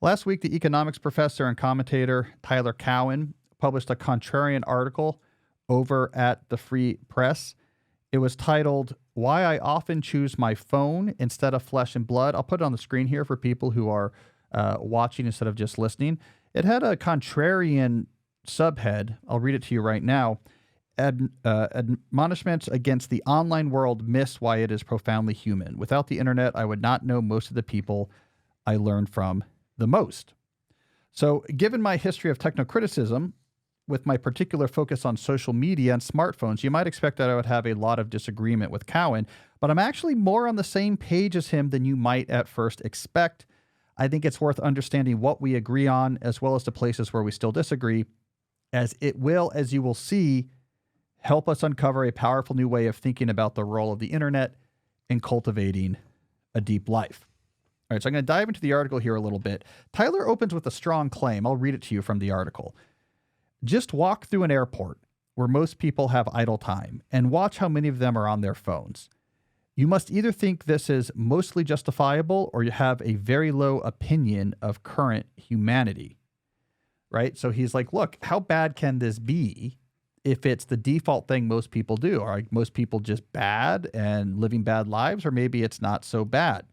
Last week, the economics professor and commentator Tyler Cowen published a contrarian article over at the Free Press. It was titled, Why I Often Choose My Phone Instead of Flesh and Blood. I'll put it on the screen here for people who are watching instead of just listening. It had a contrarian subhead. I'll read it to you right now. Admonishments against the online world miss why it is profoundly human. Without the internet, I would not know most of the people I learn from the most. So given my history of technocriticism, with my particular focus on social media and smartphones, you might expect that I would have a lot of disagreement with Cowen, but I'm actually more on the same page as him than you might at first expect. I think it's worth understanding what we agree on, as well as the places where we still disagree, as it will, as you will see, help us uncover a powerful new way of thinking about the role of the internet in cultivating a deep life. All right, so I'm going to dive into the article here a little bit. Tyler opens with a strong claim. I'll read it to you from the article. Just walk through an airport where most people have idle time and watch how many of them are on their phones. You must either think this is mostly justifiable or you have a very low opinion of current humanity, right? So he's like, look, how bad can this be if it's the default thing most people do? Are most people just bad and living bad lives, or maybe it's not so bad?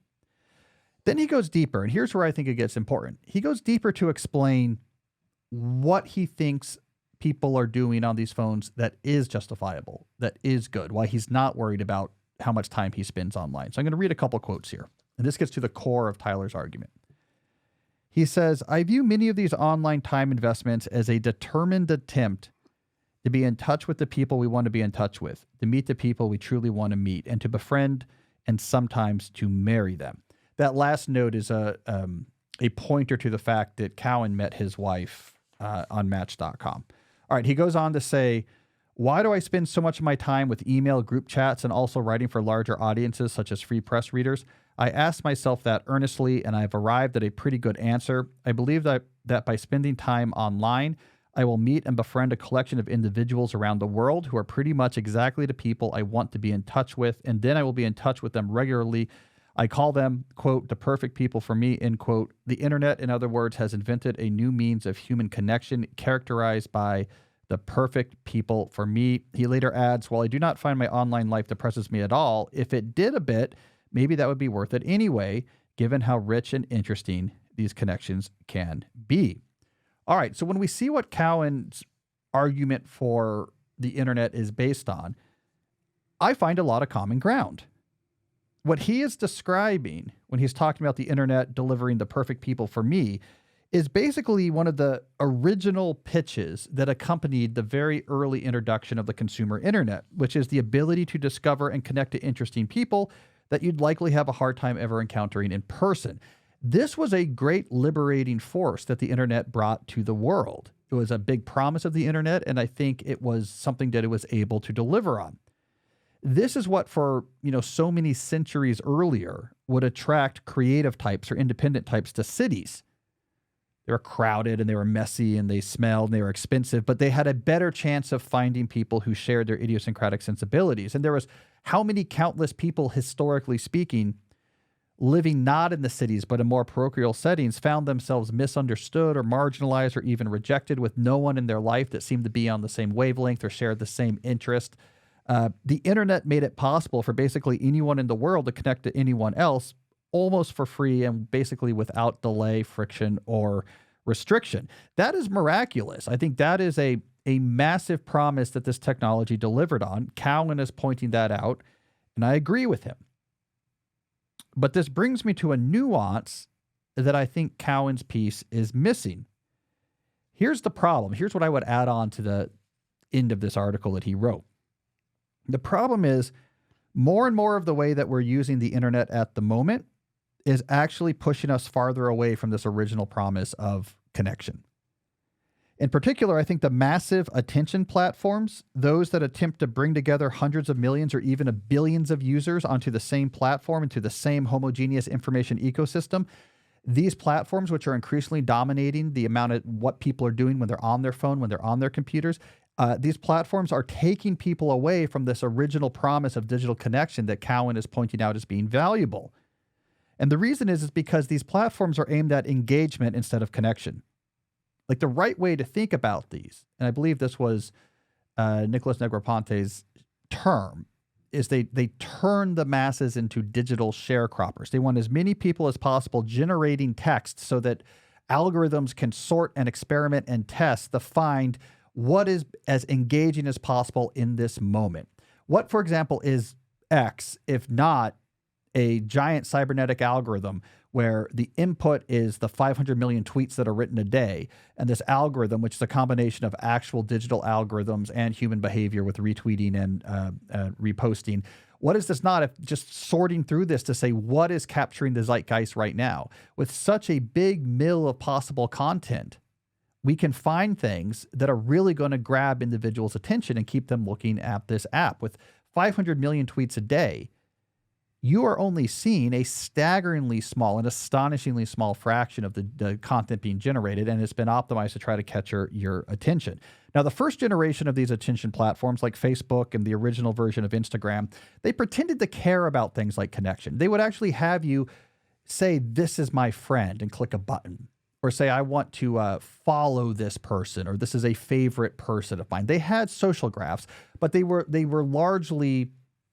Then he goes deeper, and here's where I think it gets important. He goes deeper to explain what he thinks people are doing on these phones that is justifiable, that is good, why he's not worried about how much time he spends online. So I'm going to read a couple quotes here, and this gets to the core of Tyler's argument. He says, I view many of these online time investments as a determined attempt to be in touch with the people we want to be in touch with, to meet the people we truly want to meet, and to befriend and sometimes to marry them. That last note is a pointer to the fact that Cowen met his wife on Match.com. All right, he goes on to say, why do I spend so much of my time with email group chats and also writing for larger audiences such as free press readers? I asked myself that earnestly, and I've arrived at a pretty good answer. I believe that by spending time online, I will meet and befriend a collection of individuals around the world who are pretty much exactly the people I want to be in touch with, and then I will be in touch with them regularly. I call them, quote, the perfect people for me, end quote. The internet, in other words, has invented a new means of human connection characterized by the perfect people for me. He later adds, while I do not find my online life depresses me at all, if it did a bit, maybe that would be worth it anyway, given how rich and interesting these connections can be. All right, so when we see what Cowen's argument for the internet is based on, I find a lot of common ground. What he is describing when he's talking about the internet delivering the perfect people for me is basically one of the original pitches that accompanied the very early introduction of the consumer internet, which is the ability to discover and connect to interesting people that you'd likely have a hard time ever encountering in person. This was a great liberating force that the internet brought to the world. It was a big promise of the internet, and I think it was something that it was able to deliver on. This is what for, so many centuries earlier would attract creative types or independent types to cities. They were crowded and they were messy and they smelled and they were expensive, but they had a better chance of finding people who shared their idiosyncratic sensibilities. And there was how many countless people, historically speaking, living not in the cities but in more parochial settings, found themselves misunderstood or marginalized or even rejected, with no one in their life that seemed to be on the same wavelength or shared the same interest. The internet made it possible for basically anyone in the world to connect to anyone else almost for free and basically without delay, friction, or restriction. That is miraculous. I think that is a massive promise that this technology delivered on. Cowen is pointing that out, and I agree with him. But this brings me to a nuance that I think Cowen's piece is missing. Here's the problem. Here's what I would add on to the end of this article that he wrote. The problem is more and more of the way that we're using the internet at the moment is actually pushing us farther away from this original promise of connection. In particular, I think the massive attention platforms, those that attempt to bring together hundreds of millions or even billions of users onto the same platform, into the same homogeneous information ecosystem, these platforms, which are increasingly dominating the amount of what people are doing when they're on their phone, when they're on their computers, these platforms are taking people away from this original promise of digital connection that Cowen is pointing out as being valuable. And the reason is because these platforms are aimed at engagement instead of connection. Like the right way to think about these, and I believe this was Nicholas Negroponte's term, is they turn the masses into digital sharecroppers. They want as many people as possible generating text so that algorithms can sort and experiment and test to find what is as engaging as possible in this moment. What, for example, is X, if not a giant cybernetic algorithm where the input is the 500 million tweets that are written a day, and this algorithm, which is a combination of actual digital algorithms and human behavior with retweeting and reposting. What is this not if just sorting through this to say what is capturing the zeitgeist right now? With such a big mill of possible content, we can find things that are really going to grab individuals' attention and keep them looking at this app. With 500 million tweets a day, you are only seeing a staggeringly small and astonishingly small fraction of the content being generated, and it's been optimized to try to catch your attention. Now, the first generation of these attention platforms like Facebook and the original version of Instagram, they pretended to care about things like connection. They would actually have you say, "This is my friend," and click a button. Or say, "I want to follow this person," or "This is a favorite person of mine." They had social graphs, but they were largely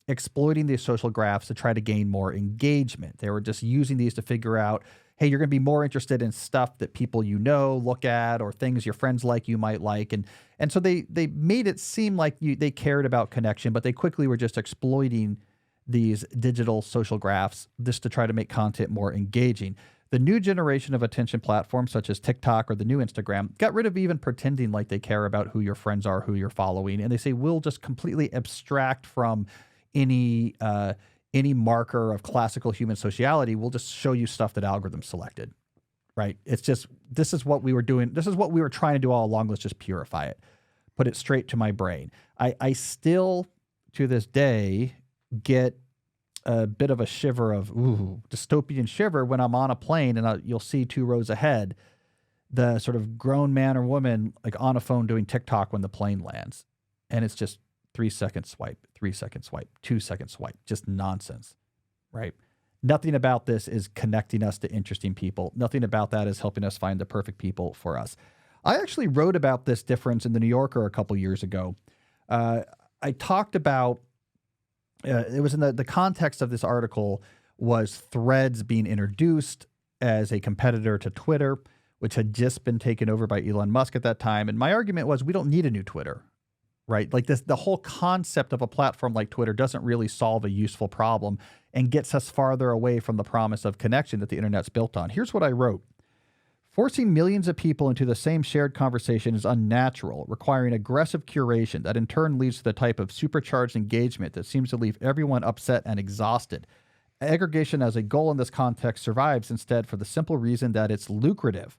exploiting these social graphs to try to gain more engagement. They were just using these to figure out, hey, you're going to be more interested in stuff that people look at, or things your friends like you might like. And so they made it seem like they cared about connection, but they quickly were just exploiting these digital social graphs just to try to make content more engaging. The new generation of attention platforms, such as TikTok or the new Instagram, got rid of even pretending like they care about who your friends are, who you're following. And they say, we'll just completely abstract from any marker of classical human sociality. We'll just show you stuff that algorithms selected, right? It's just, this is what we were doing. This is what we were trying to do all along. Let's just purify it, put it straight to my brain. I still, to this day, get a bit of a shiver of, dystopian shiver when I'm on a plane and you'll see 2 rows ahead, the sort of grown man or woman like on a phone doing TikTok when the plane lands. And it's just 3-second swipe, 3-second swipe, 2-second swipe, just nonsense, right? Nothing about this is connecting us to interesting people. Nothing about that is helping us find the perfect people for us. I actually wrote about this difference in the New Yorker a couple years ago. I talked about, it was in the context of this article was Threads being introduced as a competitor to Twitter, which had just been taken over by Elon Musk at that time. And my argument was, we don't need a new Twitter. Right? Like the whole concept of a platform like Twitter doesn't really solve a useful problem and gets us farther away from the promise of connection that the internet's built on. Here's what I wrote. Forcing millions of people into the same shared conversation is unnatural, requiring aggressive curation that in turn leads to the type of supercharged engagement that seems to leave everyone upset and exhausted. Aggregation as a goal in this context survives instead for the simple reason that it's lucrative.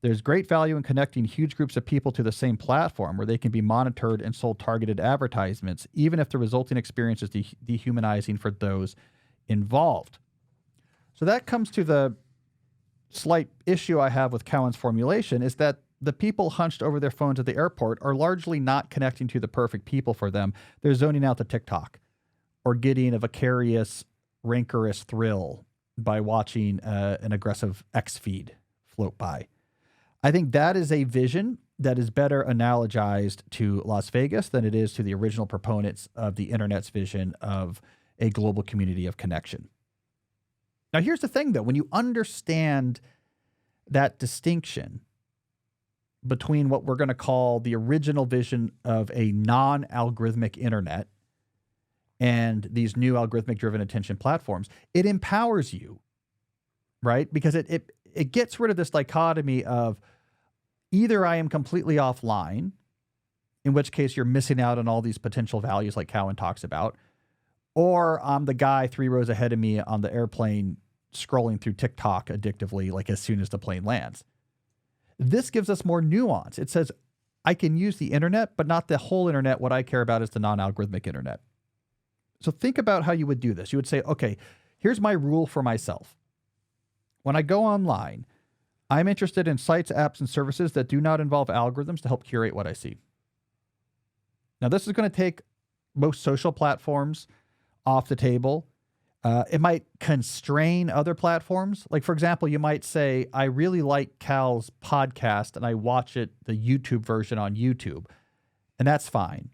There's great value in connecting huge groups of people to the same platform where they can be monitored and sold targeted advertisements, even if the resulting experience is dehumanizing for those involved. So that comes to the slight issue I have with Cowen's formulation, is that the people hunched over their phones at the airport are largely not connecting to the perfect people for them. They're zoning out to TikTok or getting a vicarious, rancorous thrill by watching an aggressive X feed float by. I think that is a vision that is better analogized to Las Vegas than it is to the original proponents of the internet's vision of a global community of connection. Now, here's the thing, though. When you understand that distinction between what we're going to call the original vision of a non-algorithmic internet and these new algorithmic-driven attention platforms, it empowers you, right? Because it gets rid of this dichotomy of either I am completely offline, in which case you're missing out on all these potential values like Cowen talks about, or I'm the guy 3 rows ahead of me on the airplane scrolling through TikTok addictively, like as soon as the plane lands. This gives us more nuance. It says I can use the internet, but not the whole internet. What I care about is the non-algorithmic internet. So think about how you would do this. You would say, okay, here's my rule for myself. When I go online, I'm interested in sites, apps, and services that do not involve algorithms to help curate what I see. Now, this is going to take most social platforms off the table It might constrain other platforms. Like, for example, you might say, I really like Cal's podcast and I watch it, the YouTube version on YouTube, and that's fine.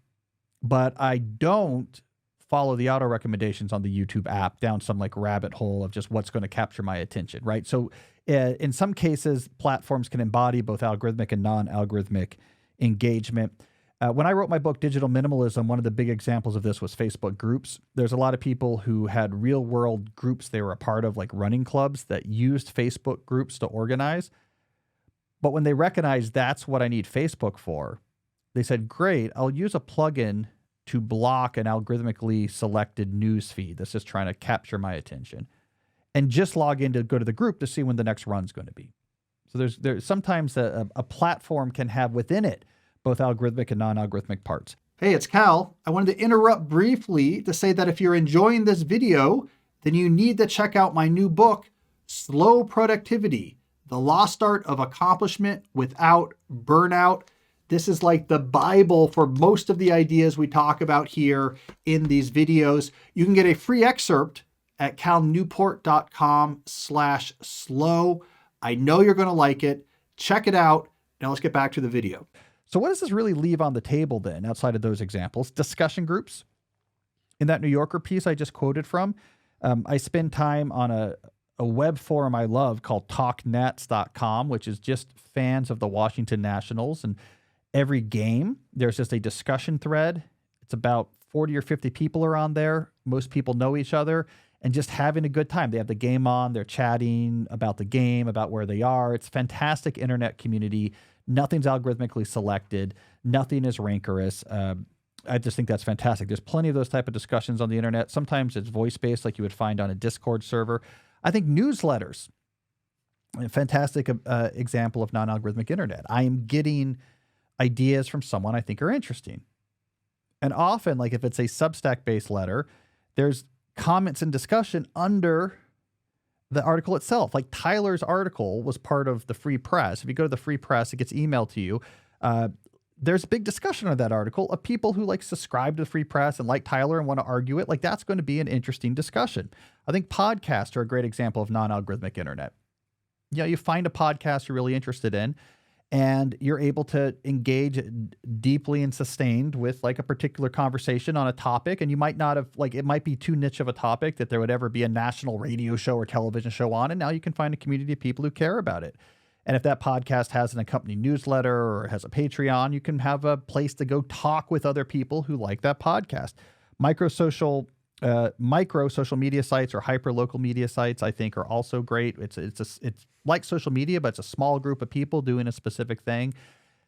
But I don't follow the auto recommendations on the YouTube app down some like rabbit hole of just what's going to capture my attention, right? So in some cases, platforms can embody both algorithmic and non-algorithmic engagement. When I wrote my book, Digital Minimalism, one of the big examples of this was Facebook groups. There's a lot of people who had real world groups they were a part of, like running clubs that used Facebook groups to organize. But when they recognized that's what I need Facebook for, they said, great, I'll use a plugin to block an algorithmically selected news feed that's just trying to capture my attention, and just log in to go to the group to see when the next run's going to be. So there's sometimes a platform can have within it both algorithmic and non-algorithmic parts. Hey, it's Cal. I wanted to interrupt briefly to say that if you're enjoying this video, then you need to check out my new book, Slow Productivity, The Lost Art of Accomplishment Without Burnout. This is like the Bible for most of the ideas we talk about here in these videos. You can get a free excerpt at calnewport.com/slow. I know you're going to like it. Check it out. Now let's get back to the video. So what does this really leave on the table then, outside of those examples? Discussion groups. In that New Yorker piece I just quoted from, I spend time on a web forum I love called talknats.com, which is just fans of the Washington Nationals. And every game, there's just a discussion thread. It's about 40 or 50 people are on there. Most people know each other and just having a good time. They have the game on, they're chatting about the game, about where they are. It's fantastic internet community. Nothing's algorithmically selected. Nothing is rancorous. I just think that's fantastic. There's plenty of those type of discussions on the internet. Sometimes it's voice-based like you would find on a Discord server. I think newsletters, a fantastic example of non-algorithmic internet. I am getting ideas from someone I think are interesting. And often, like if it's a Substack-based letter, there's comments and discussion under the article itself. Like Tyler's article was part of the Free Press. If you go to the Free Press, it gets emailed to you. There's big discussion of that article of people who like subscribe to the Free Press and like Tyler and want to argue it. Like that's going to be an interesting discussion. I think podcasts are a great example of non-algorithmic internet. You know, you find a podcast you're really interested in and you're able to engage deeply and sustained with like a particular conversation on a topic. And you might not have, like, it might be too niche of a topic that there would ever be a national radio show or television show on. And now you can find a community of people who care about it. And if that podcast has an accompanying newsletter or has a Patreon, you can have a place to go talk with other people who like that podcast. Micro social media sites or hyper local media sites, I think, are also great. It's like social media, but it's a small group of people doing a specific thing.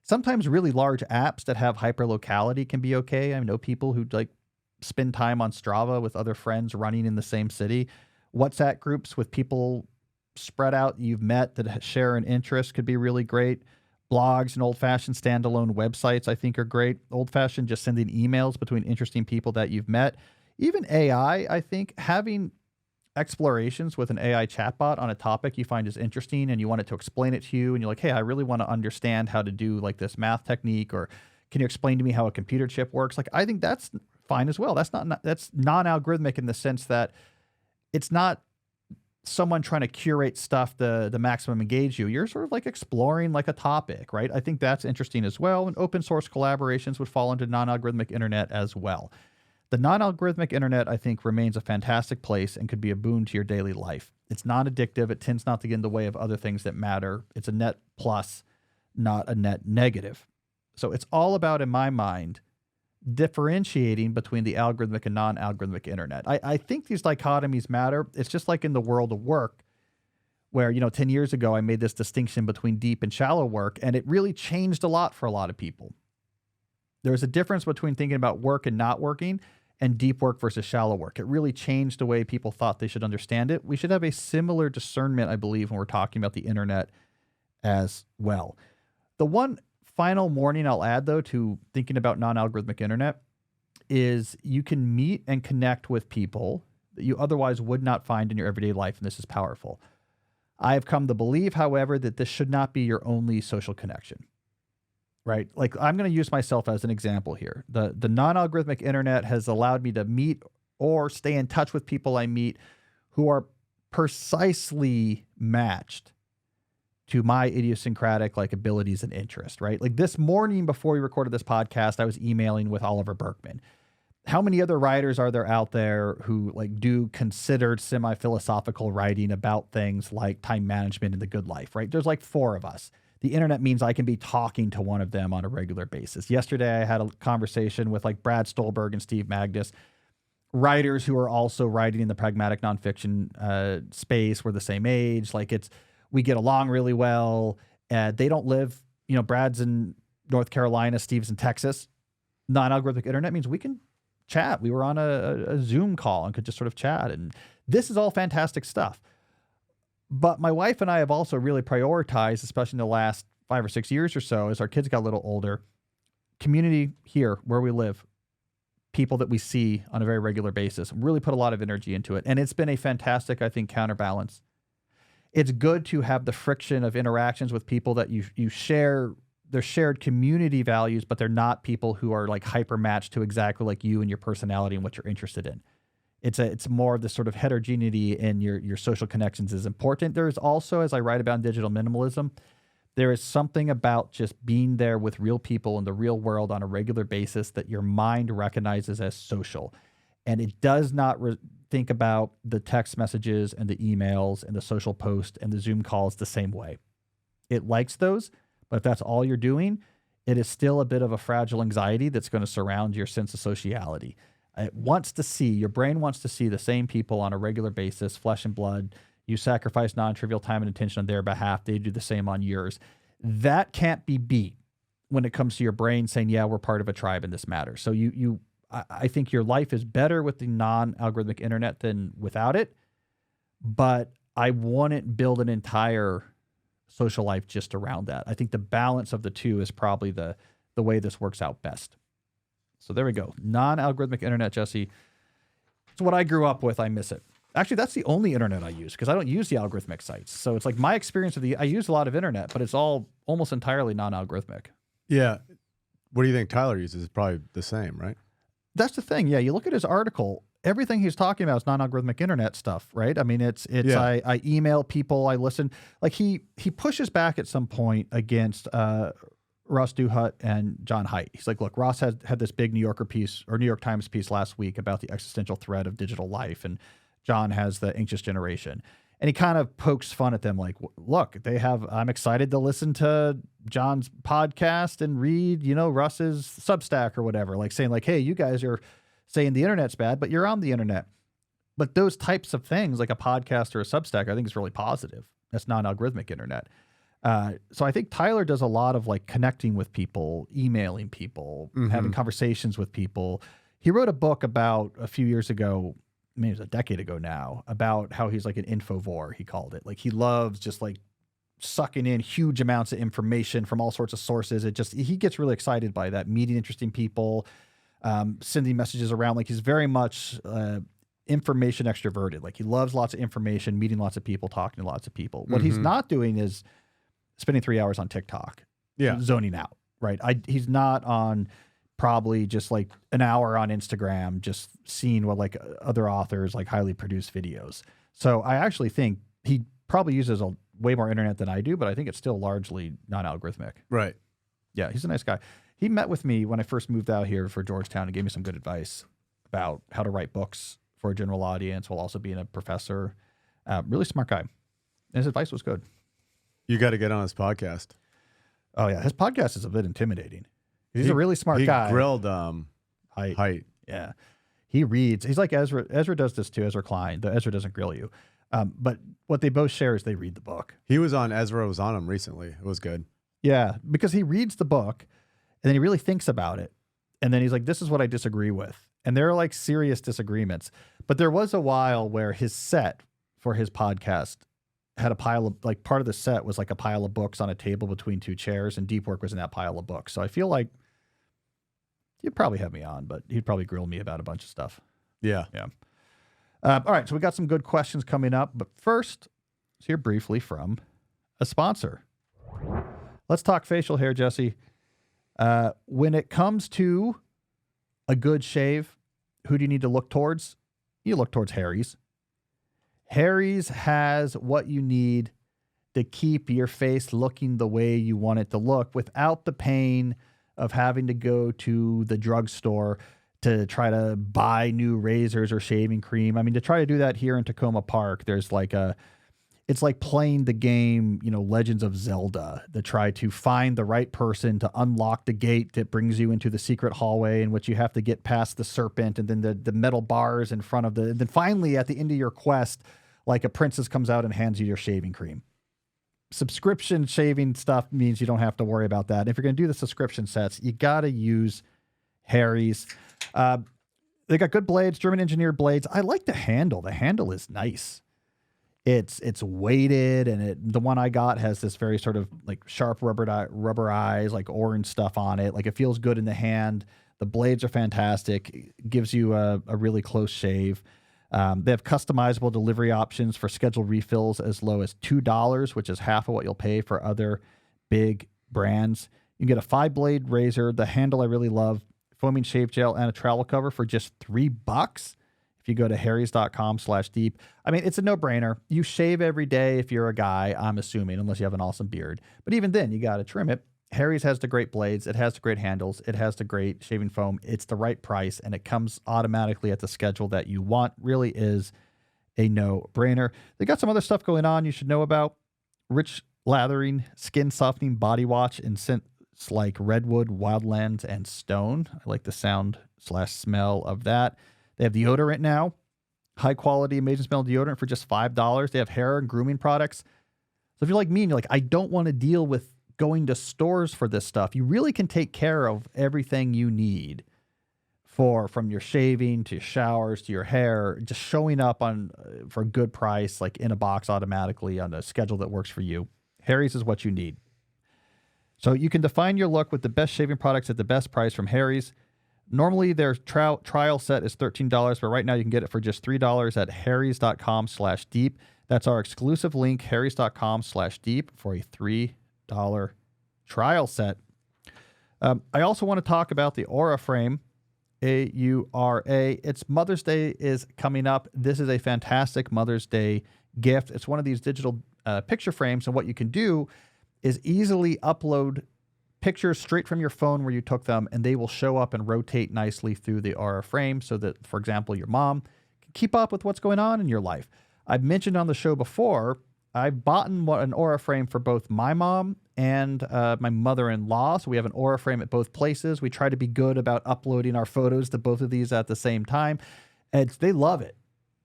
Sometimes really large apps that have hyper locality can be okay. I know people who like spend time on Strava with other friends running in the same city. WhatsApp groups with people spread out you've met that share an interest could be really great. Blogs and old-fashioned standalone websites, I think, are great. Old-fashioned just sending emails between interesting people that you've met. Even AI, I think, having explorations with an AI chatbot on a topic you find is interesting and you want it to explain it to you and you're like, hey, I really want to understand how to do like this math technique, or can you explain to me how a computer chip works? Like, I think that's fine as well. That's non-algorithmic in the sense that it's not someone trying to curate stuff the maximum engage you. You're sort of like exploring like a topic, right? I think that's interesting as well. And open source collaborations would fall into non-algorithmic internet as well. The non-algorithmic internet, I think, remains a fantastic place and could be a boon to your daily life. It's non-addictive. It tends not to get in the way of other things that matter. It's a net plus, not a net negative. So it's all about, in my mind, differentiating between the algorithmic and non-algorithmic internet. I think these dichotomies matter. It's just like in the world of work where, 10 years ago, I made this distinction between deep and shallow work, and it really changed a lot for a lot of people. There's a difference between thinking about work and not working and deep work versus shallow work. It really changed the way people thought they should understand it. We should have a similar discernment, I believe, when we're talking about the internet as well. The one final warning I'll add, though, to thinking about non-algorithmic internet is you can meet and connect with people that you otherwise would not find in your everyday life, and this is powerful. I have come to believe, however, that this should not be your only social connection. Right? Like, I'm going to use myself as an example here. The non-algorithmic internet has allowed me to meet or stay in touch with people I meet who are precisely matched to my idiosyncratic like abilities and interest, right? Like this morning before we recorded this podcast, I was emailing with Oliver Berkman. How many other writers are there out there who like do considered semi-philosophical writing about things like time management and the good life, right? There's like 4 of us. The internet means I can be talking to one of them on a regular basis. Yesterday, I had a conversation with like Brad Stolberg and Steve Magnus, writers who are also writing in the pragmatic nonfiction space. We're the same age. Like we get along really well. They don't live, Brad's in North Carolina, Steve's in Texas. Non-algorithmic internet means we can chat. We were on a Zoom call and could just sort of chat. And this is all fantastic stuff. But my wife and I have also really prioritized, especially in the last 5 or 6 years or so, as our kids got a little older, community here where we live, people that we see on a very regular basis, really put a lot of energy into it. And it's been a fantastic, I think, counterbalance. It's good to have the friction of interactions with people that you share their shared community values, but they're not people who are like hyper matched to exactly like you and your personality and what you're interested in. It's more of the sort of heterogeneity in your social connections is important. There is also, as I write about digital minimalism, there is something about just being there with real people in the real world on a regular basis that your mind recognizes as social. And it does not think about the text messages and the emails and the social posts and the Zoom calls the same way. It likes those, but if that's all you're doing, it is still a bit of a fragile anxiety that's going to surround your sense of sociality. Your brain wants to see the same people on a regular basis, flesh and blood. You sacrifice non-trivial time and attention on their behalf. They do the same on yours. That can't be beat when it comes to your brain saying, yeah, we're part of a tribe and this matters. So I think your life is better with the non-algorithmic internet than without it, but I wouldn't build an entire social life just around that. I think the balance of the two is probably the way this works out best. So there we go. Non-algorithmic internet, Jesse. It's what I grew up with. I miss it. Actually, that's the only internet I use because I don't use the algorithmic sites. So it's like my experience of I use a lot of internet, but it's all almost entirely non-algorithmic. Yeah. What do you think Tyler uses? It's probably the same, right? That's the thing. Yeah. You look at his article, everything he's talking about is non-algorithmic internet stuff, right? I mean, I email people, I listen. Like he pushes back at some point against Ross Douthat and John Haidt. He's like, look, Ross had this big New York Times piece last week about the existential threat of digital life, and John has the anxious generation. And he kind of pokes fun at them like, look, I'm excited to listen to John's podcast and read, Russ's Substack or whatever, like saying like, hey, you guys are saying the internet's bad, but you're on the internet. But those types of things like a podcast or a Substack, I think is really positive. That's non-algorithmic internet. So I think Tyler does a lot of like connecting with people, emailing people, having conversations with people. He wrote a book about a few years ago, maybe it was a decade ago now, about how he's like an infovore, he called it. Like he loves just like sucking in huge amounts of information from all sorts of sources. He gets really excited by that, meeting interesting people, sending messages around. Like he's very much information extroverted. Like he loves lots of information, meeting lots of people, talking to lots of people. What he's not doing is spending 3 hours on TikTok, zoning out, right? He's not on probably just like an hour on Instagram, just seeing what like other authors like highly produced videos. So I actually think he probably uses way more internet than I do, but I think it's still largely non-algorithmic. Right. Yeah, he's a nice guy. He met with me when I first moved out here for Georgetown and gave me some good advice about how to write books for a general audience while also being a professor. Really smart guy. And his advice was good. You got to get on his podcast. Oh, yeah. His podcast is a bit intimidating. He's a really smart guy. He grilled Haidt. Yeah. He reads. He's like Ezra. Ezra does this too, Ezra Klein. The Ezra doesn't grill you. But what they both share is they read the book. Ezra was on him recently. It was good. Yeah, because he reads the book and then he really thinks about it. And then he's like, this is what I disagree with. And there are like serious disagreements. But there was a while where his set for his podcast had a pile of, like, part of the set was like a pile of books on a table between two chairs, and Deep Work was in that pile of books. So I feel like he'd probably have me on, but he'd probably grill me about a bunch of stuff. Yeah. Yeah. All right. So we got some good questions coming up, but first, let's hear briefly from a sponsor. Let's talk facial hair, Jesse. When it comes to a good shave, who do you need to look towards? you look towards Harry's. Harry's has what you need to keep your face looking the way you want it to look without the pain of having to go to the drugstore to try to buy new razors or shaving cream. I mean, to try to do that here in Tacoma Park, there's like it's like playing the game, Legends of Zelda, to try to find the right person to unlock the gate that brings you into the secret hallway in which you have to get past the serpent and then the metal bars in front of and then finally at the end of your quest, like a princess comes out and hands you your shaving cream. Subscription shaving stuff means you don't have to worry about that. If you're going to do the subscription sets, you got to use Harry's. They got good blades, German engineered blades. I like the handle. The handle is nice. It's weighted, and the one I got has this very sort of like sharp rubber eyes, like orange stuff on it. Like it feels good in the hand. The blades are fantastic. It gives you a really close shave. They have customizable delivery options for scheduled refills as low as $2, which is half of what you'll pay for other big brands. You can get a 5-blade razor. The handle I really love. Foaming shave gel and a travel cover for just $3 if you go to harrys.com/deep. I mean, it's a no-brainer. You shave every day if you're a guy, I'm assuming, unless you have an awesome beard. But even then, you got to trim it. Harry's has the great blades. It has the great handles. It has the great shaving foam. It's the right price, and it comes automatically at the schedule that you want. Really is a no-brainer. They got some other stuff going on you should know about. Rich lathering, skin softening body wash in scents like redwood, wildlands, and stone. I like the sound/smell of that. They have deodorant now. High quality, amazing smell deodorant for just $5. They have hair and grooming products. So if you're like me and you're like, I don't want to deal with going to stores for this stuff, you really can take care of everything you need from your shaving to your showers to your hair, just showing up for a good price, like in a box automatically on a schedule that works for you. Harry's is what you need. So you can define your look with the best shaving products at the best price from Harry's. Normally their trial set is $13, but right now you can get it for just $3 at harrys.com/deep. That's our exclusive link, harrys.com/deep, for a $3 trial set. I also want to talk about the Aura frame, AURA. It's Mother's Day is coming up. This is a fantastic Mother's Day gift. It's one of these digital picture frames, and what you can do is easily upload pictures straight from your phone where you took them, and they will show up and rotate nicely through the Aura frame so that, for example, your mom can keep up with what's going on in your life. I've mentioned on the show before, I've bought an Aura frame for both my mom and my mother-in-law, so we have an Aura frame at both places. We try to be good about uploading our photos to both of these at the same time, and they love it.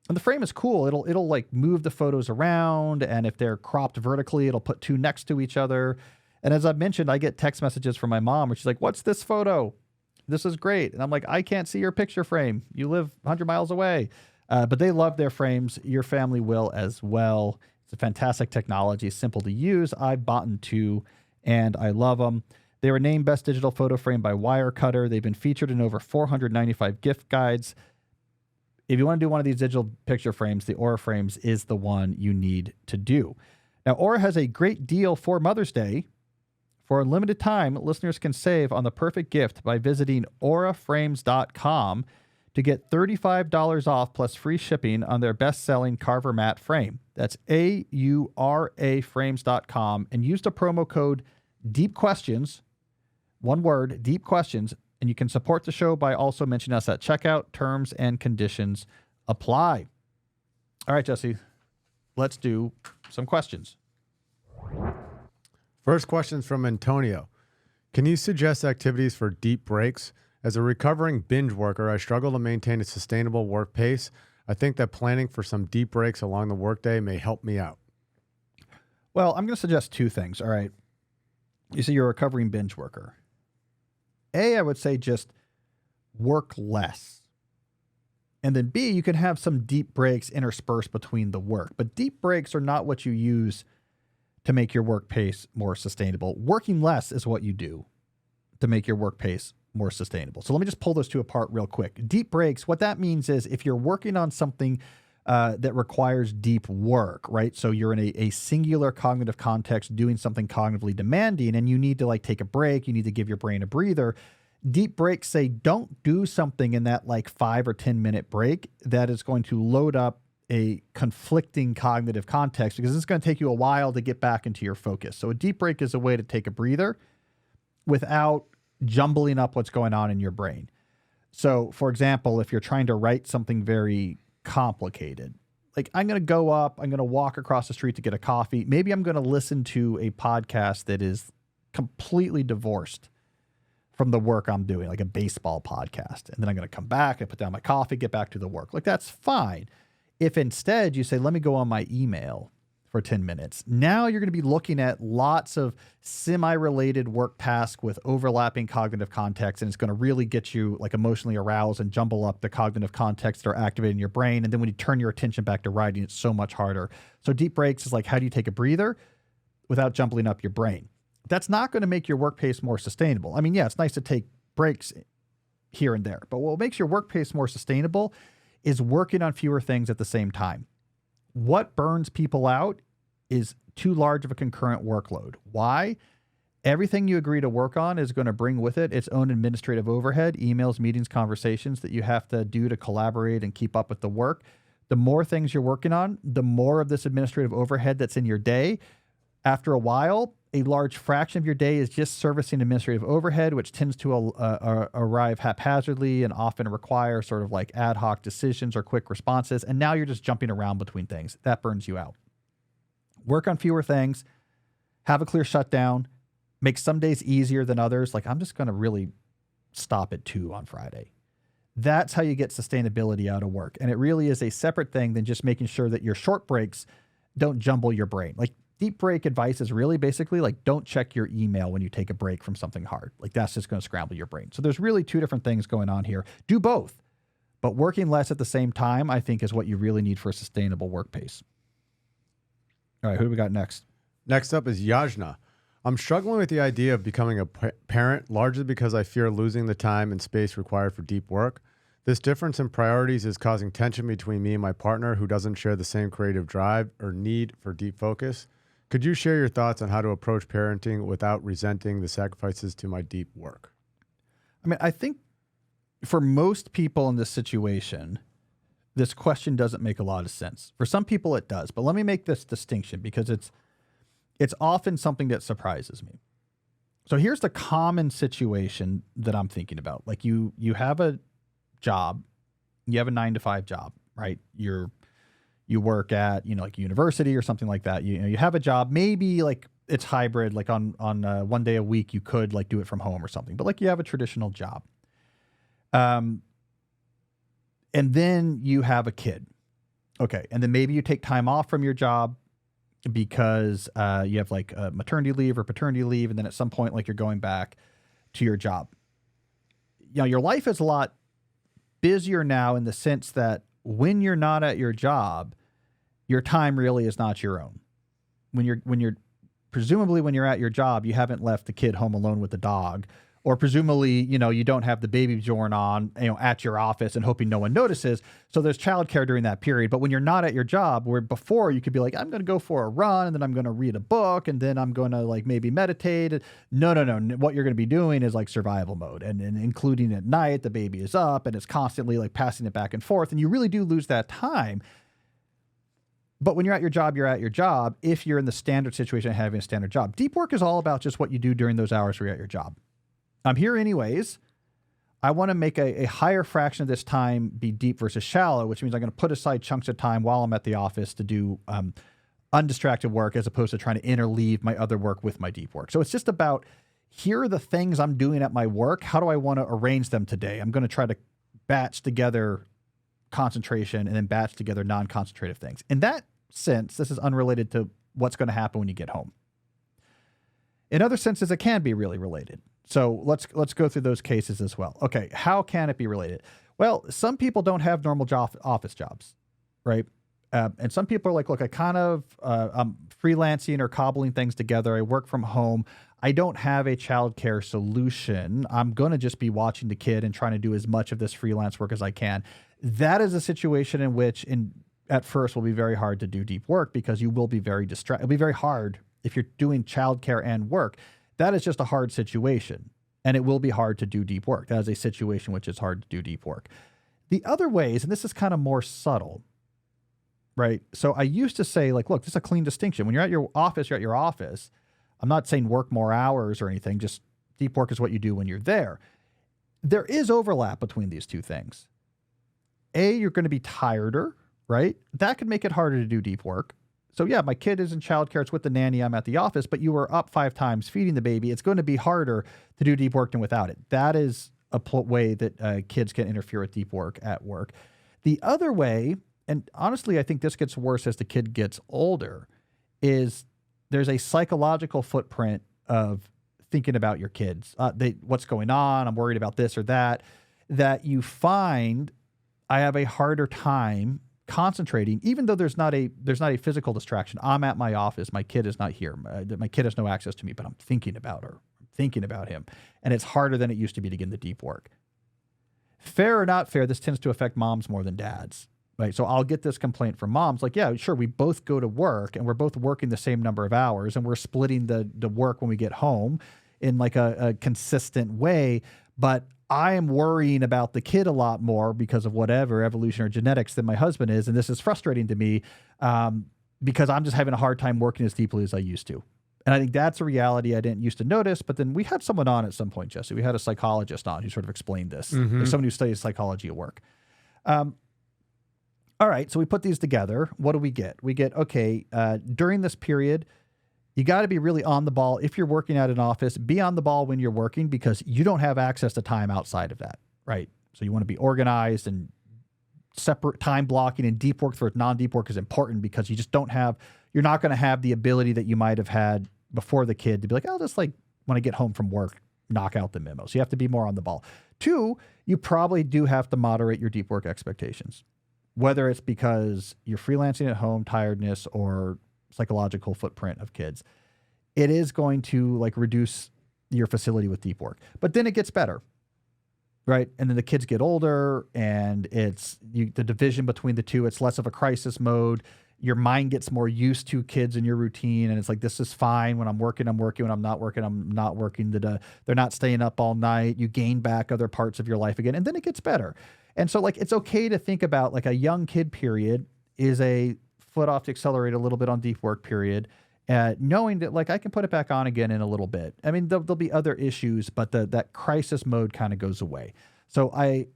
And the frame is cool. It'll like move the photos around, and if they're cropped vertically, it'll put two next to each other. And as I've mentioned, I get text messages from my mom where she's like, "What's this photo? This is great." And I'm like, "I can't see your picture frame. You live 100 miles away." But they love their frames. Your family will as well. It's a fantastic technology, simple to use. I've bought two, and I love them. They were named Best Digital Photo Frame by Wirecutter. They've been featured in over 495 gift guides. If you want to do one of these digital picture frames, the Aura frames is the one you need to do. Now, Aura has a great deal for Mother's Day. For a limited time, listeners can save on the perfect gift by visiting auraframes.com to get $35 off plus free shipping on their best-selling Carver Matte frame. That's auraframes.com, and use the promo code DEEPQuestions, one word, DEEPQuestions, and you can support the show by also mentioning us at checkout. Terms and conditions apply. All right, Jesse, let's do some questions. First question is from Antonio. Can you suggest activities for deep breaks? As a recovering binge worker, I struggle to maintain a sustainable work pace. I think that planning for some deep breaks along the workday may help me out. Well, I'm going to suggest two things. All right. You say you're a recovering binge worker. A, I would say just work less. And then B, you can have some deep breaks interspersed between the work. But deep breaks are not what you use to make your work pace more sustainable. Working less is what you do to make your work pace more sustainable. So let me just pull those two apart real quick. Deep breaks, what that means is if you're working on something that requires deep work, right? So you're in a singular cognitive context doing something cognitively demanding, and you need to like take a break, you need to give your brain a breather. Deep breaks say don't do something in that like 5 or 10 minute break that is going to load up a conflicting cognitive context, because it's going to take you a while to get back into your focus. So a deep break is a way to take a breather without jumbling up what's going on in your brain. So, for example, if you're trying to write something very complicated, like I'm going to go up, I'm going to walk across the street to get a coffee. Maybe I'm going to listen to a podcast that is completely divorced from the work I'm doing, like a baseball podcast. And then I'm going to come back and put down my coffee, get back to the work. Like that's fine. If instead you say, let me go on my email for 10 minutes, now you're going to be looking at lots of semi-related work tasks with overlapping cognitive context, and it's going to really get you like emotionally aroused and jumble up the cognitive contexts that are activated in your brain. And then when you turn your attention back to writing, it's so much harder. So deep breaks is like, how do you take a breather without jumbling up your brain? That's not going to make your work pace more sustainable. I mean, yeah, it's nice to take breaks here and there, but what makes your work pace more sustainable is working on fewer things at the same time. What burns people out is too large of a concurrent workload. Why? Everything you agree to work on is going to bring with it its own administrative overhead, emails, meetings, conversations that you have to do to collaborate and keep up with the work. The more things you're working on, the more of this administrative overhead that's in your day. After a while, a large fraction of your day is just servicing administrative overhead, which tends to arrive haphazardly and often require sort of like ad hoc decisions or quick responses. And now you're just jumping around between things. That burns you out. Work on fewer things, have a clear shutdown, make some days easier than others. Like I'm just going to really stop at 2 on Friday. That's how you get sustainability out of work. And it really is a separate thing than just making sure that your short breaks don't jumble your brain. Like deep break advice is really basically like, don't check your email when you take a break from something hard. Like that's just going to scramble your brain. So there's really two different things going on here. Do both, but working less at the same time, I think, is what you really need for a sustainable work pace. All right, who do we got next? Next up is Yajna. I'm struggling with the idea of becoming a parent, largely because I fear losing the time and space required for deep work. This difference in priorities is causing tension between me and my partner, who doesn't share the same creative drive or need for deep focus. Could you share your thoughts on how to approach parenting without resenting the sacrifices to my deep work? I mean, I think for most people in this situation, this question doesn't make a lot of sense. For some people it does, but let me make this distinction because it's often something that surprises me. So here's the common situation that I'm thinking about. Like you have a job, you have a 9-to-5 job, right? You work at, like university or something like that. You have a job, maybe like it's hybrid, like on one day a week, you could like do it from home or something, but like you have a traditional job. And then you have a kid. Okay. And then maybe you take time off from your job because you have like a maternity leave or paternity leave. And then at some point, like you're going back to your job. Your life is a lot busier now in the sense that when you're not at your job, your time really is not your own. When you're presumably when you're at your job, you haven't left the kid home alone with the dog, or presumably, you don't have the baby born on, at your office and hoping no one notices. So there's childcare during that period. But when you're not at your job, where before you could be like, I'm going to go for a run and then I'm going to read a book and then I'm going to like maybe meditate. No. What you're going to be doing is like survival mode, and including at night, the baby is up and it's constantly like passing it back and forth. And you really do lose that time. But when you're at your job, you're at your job. If you're in the standard situation of having a standard job, deep work is all about just what you do during those hours where you're at your job. I'm here anyways. I want to make a higher fraction of this time be deep versus shallow, which means I'm going to put aside chunks of time while I'm at the office to do undistracted work as opposed to trying to interleave my other work with my deep work. So it's just about, here are the things I'm doing at my work. How do I want to arrange them today? I'm going to try to batch together concentration and then batch together non-concentrative things. In that sense, this is unrelated to what's going to happen when you get home. In other senses, it can be really related. So let's go through those cases as well. Okay, how can it be related? Well, some people don't have normal office jobs, right? And some people are like, look, I'm freelancing or cobbling things together. I work from home. I don't have a childcare solution. I'm going to just be watching the kid and trying to do as much of this freelance work as I can. That is a situation in which at first will be very hard to do deep work because you will be very distracted. It'll be very hard if you're doing childcare and work. That is just a hard situation. And it will be hard to do deep work. That is a situation which is hard to do deep work. The other ways, and this is kind of more subtle, right? So I used to say, like, look, this is a clean distinction. When you're at your office, you're at your office. I'm not saying work more hours or anything. Just deep work is what you do when you're there. There is overlap between these two things. You're going to be tireder, right? That could make it harder to do deep work. So yeah, my kid is in childcare. It's with the nanny. I'm at the office, but you were up 5 times feeding the baby. It's going to be harder to do deep work than without it. That is a way that kids can interfere with deep work at work. The other way, and honestly, I think this gets worse as the kid gets older, is there's a psychological footprint of thinking about your kids. What's going on? I'm worried about this or that you find I have a harder time concentrating, even though there's not a physical distraction. I'm at my office. My kid is not here. My kid has no access to me, but I'm thinking about her. I'm thinking about him. And it's harder than it used to be to get into deep work. Fair or not fair, this tends to affect moms more than dads, right? So I'll get this complaint from moms like, yeah, sure, we both go to work and we're both working the same number of hours and we're splitting the work when we get home in like a consistent way. But I am worrying about the kid a lot more because of whatever evolution or genetics than my husband is. And this is frustrating to me because I'm just having a hard time working as deeply as I used to. And I think that's a reality I didn't used to notice. But then we had someone on at some point, Jesse. We had a psychologist on who sort of explained this. Like someone who studies psychology at work. All right, so we put these together. What do we get? We get, okay, during this period, you got to be really on the ball. If you're working at an office, be on the ball when you're working because you don't have access to time outside of that, right? So you want to be organized and separate time blocking, and deep work for non-deep work is important because you just you're not going to have the ability that you might have had before the kid to be like, I'll just like, when I get home from work, knock out the memo. So you have to be more on the ball. 2, you probably do have to moderate your deep work expectations, whether it's because you're freelancing at home, tiredness, or psychological footprint of kids. It is going to like reduce your facility with deep work, but then it gets better, right? And then the kids get older and it's the division between the two. It's less of a crisis mode. Your mind gets more used to kids and your routine. And it's like, this is fine. When I'm working, I'm working. When I'm not working, I'm not working. They're not staying up all night. You gain back other parts of your life again. And then it gets better. And so like, it's okay to think about like a young kid period is a foot off the accelerator a little bit on deep work period, knowing that like I can put it back on again in a little bit. I mean, there'll be other issues, but that crisis mode kind of goes away. So I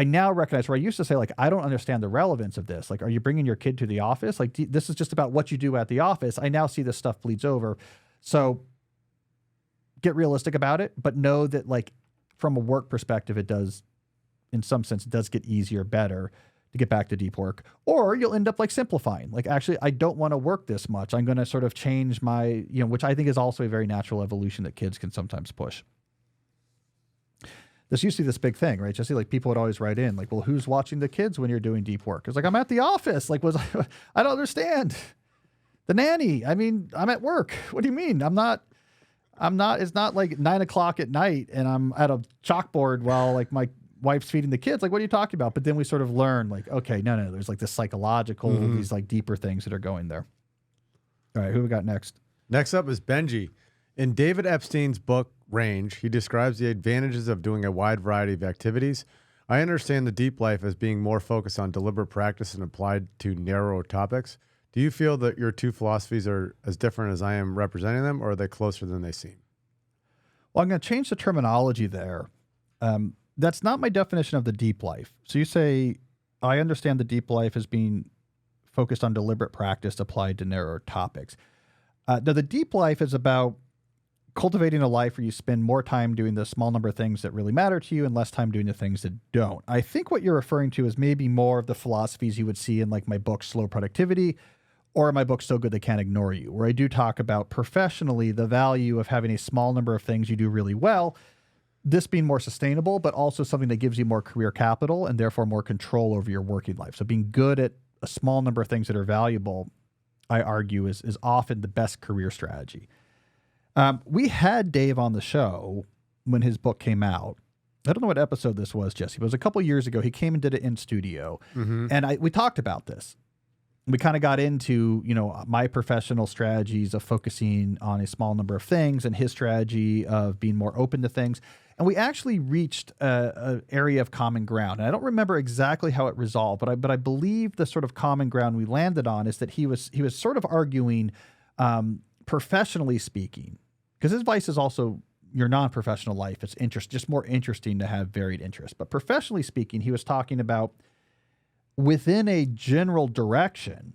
now recognize where I used to say like, I don't understand the relevance of this. Like, are you bringing your kid to the office? Like, this is just about what you do at the office. I now see this stuff bleeds over. So get realistic about it, but know that like from a work perspective, it does, in some sense, it does get easier, better to get back to deep work, or you'll end up like simplifying. Like, actually, I don't want to work this much. I'm going to sort of change my, which I think is also a very natural evolution that kids can sometimes push. This used to be this big thing, right? Jesse, like people would always write in like, well, who's watching the kids when you're doing deep work? It's like, I'm at the office. Like, I don't understand. The nanny. I mean, I'm at work. What do you mean? I'm not, it's not like 9 o'clock at night and I'm at a chalkboard while like my wife's feeding the kids. Like, what are you talking about? But then we sort of learn like, okay, no, there's like this psychological, these like deeper things that are going there. All right. Who we got next? Next up is Benji. In David Epstein's book, Range, he describes the advantages of doing a wide variety of activities. I understand the deep life as being more focused on deliberate practice and applied to narrow topics. Do you feel that your two philosophies are as different as I am representing them, or are they closer than they seem? Well, I'm going to change the terminology there. That's not my definition of the deep life. So you say, I understand the deep life as being focused on deliberate practice applied to narrower topics. Now, the deep life is about cultivating a life where you spend more time doing the small number of things that really matter to you and less time doing the things that don't. I think what you're referring to is maybe more of the philosophies you would see in like my book, Slow Productivity, or my book, So Good They Can't Ignore You, where I do talk about professionally the value of having a small number of things you do really well, this being more sustainable, but also something that gives you more career capital and therefore more control over your working life. So being good at a small number of things that are valuable, I argue, is often the best career strategy. We had Dave on the show when his book came out. I don't know what episode this was, Jesse, but it was a couple years ago. He came and did it in studio, and we talked about this. we kind of got into, my professional strategies of focusing on a small number of things and his strategy of being more open to things. And we actually reached an area of common ground. And I don't remember exactly how it resolved, but I believe the sort of common ground we landed on is that he was sort of arguing, professionally speaking, because his vice is also your non-professional life. It's just more interesting to have varied interests. But professionally speaking, he was talking about within a general direction,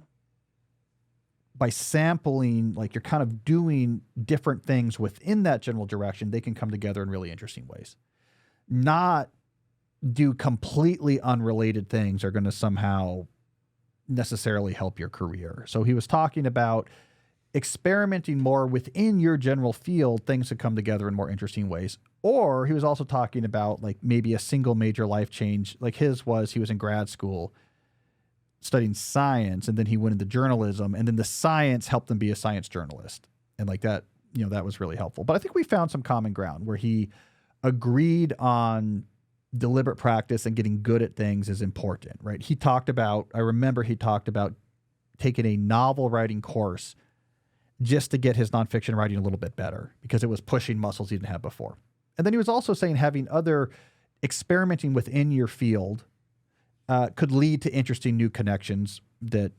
by sampling, like you're kind of doing different things within that general direction, they can come together in really interesting ways. Not do completely unrelated things are going to somehow necessarily help your career. So he was talking about experimenting more within your general field, things that come together in more interesting ways. Or he was also talking about like maybe a single major life change. Like he was in grad school studying science, and then he went into journalism, and then the science helped him be a science journalist. And like that, that was really helpful. But I think we found some common ground where he agreed on deliberate practice and getting good at things is important, right? I remember he talked about taking a novel writing course just to get his nonfiction writing a little bit better because it was pushing muscles he didn't have before. And then he was also saying having other experimenting within your field could lead to interesting new connections that,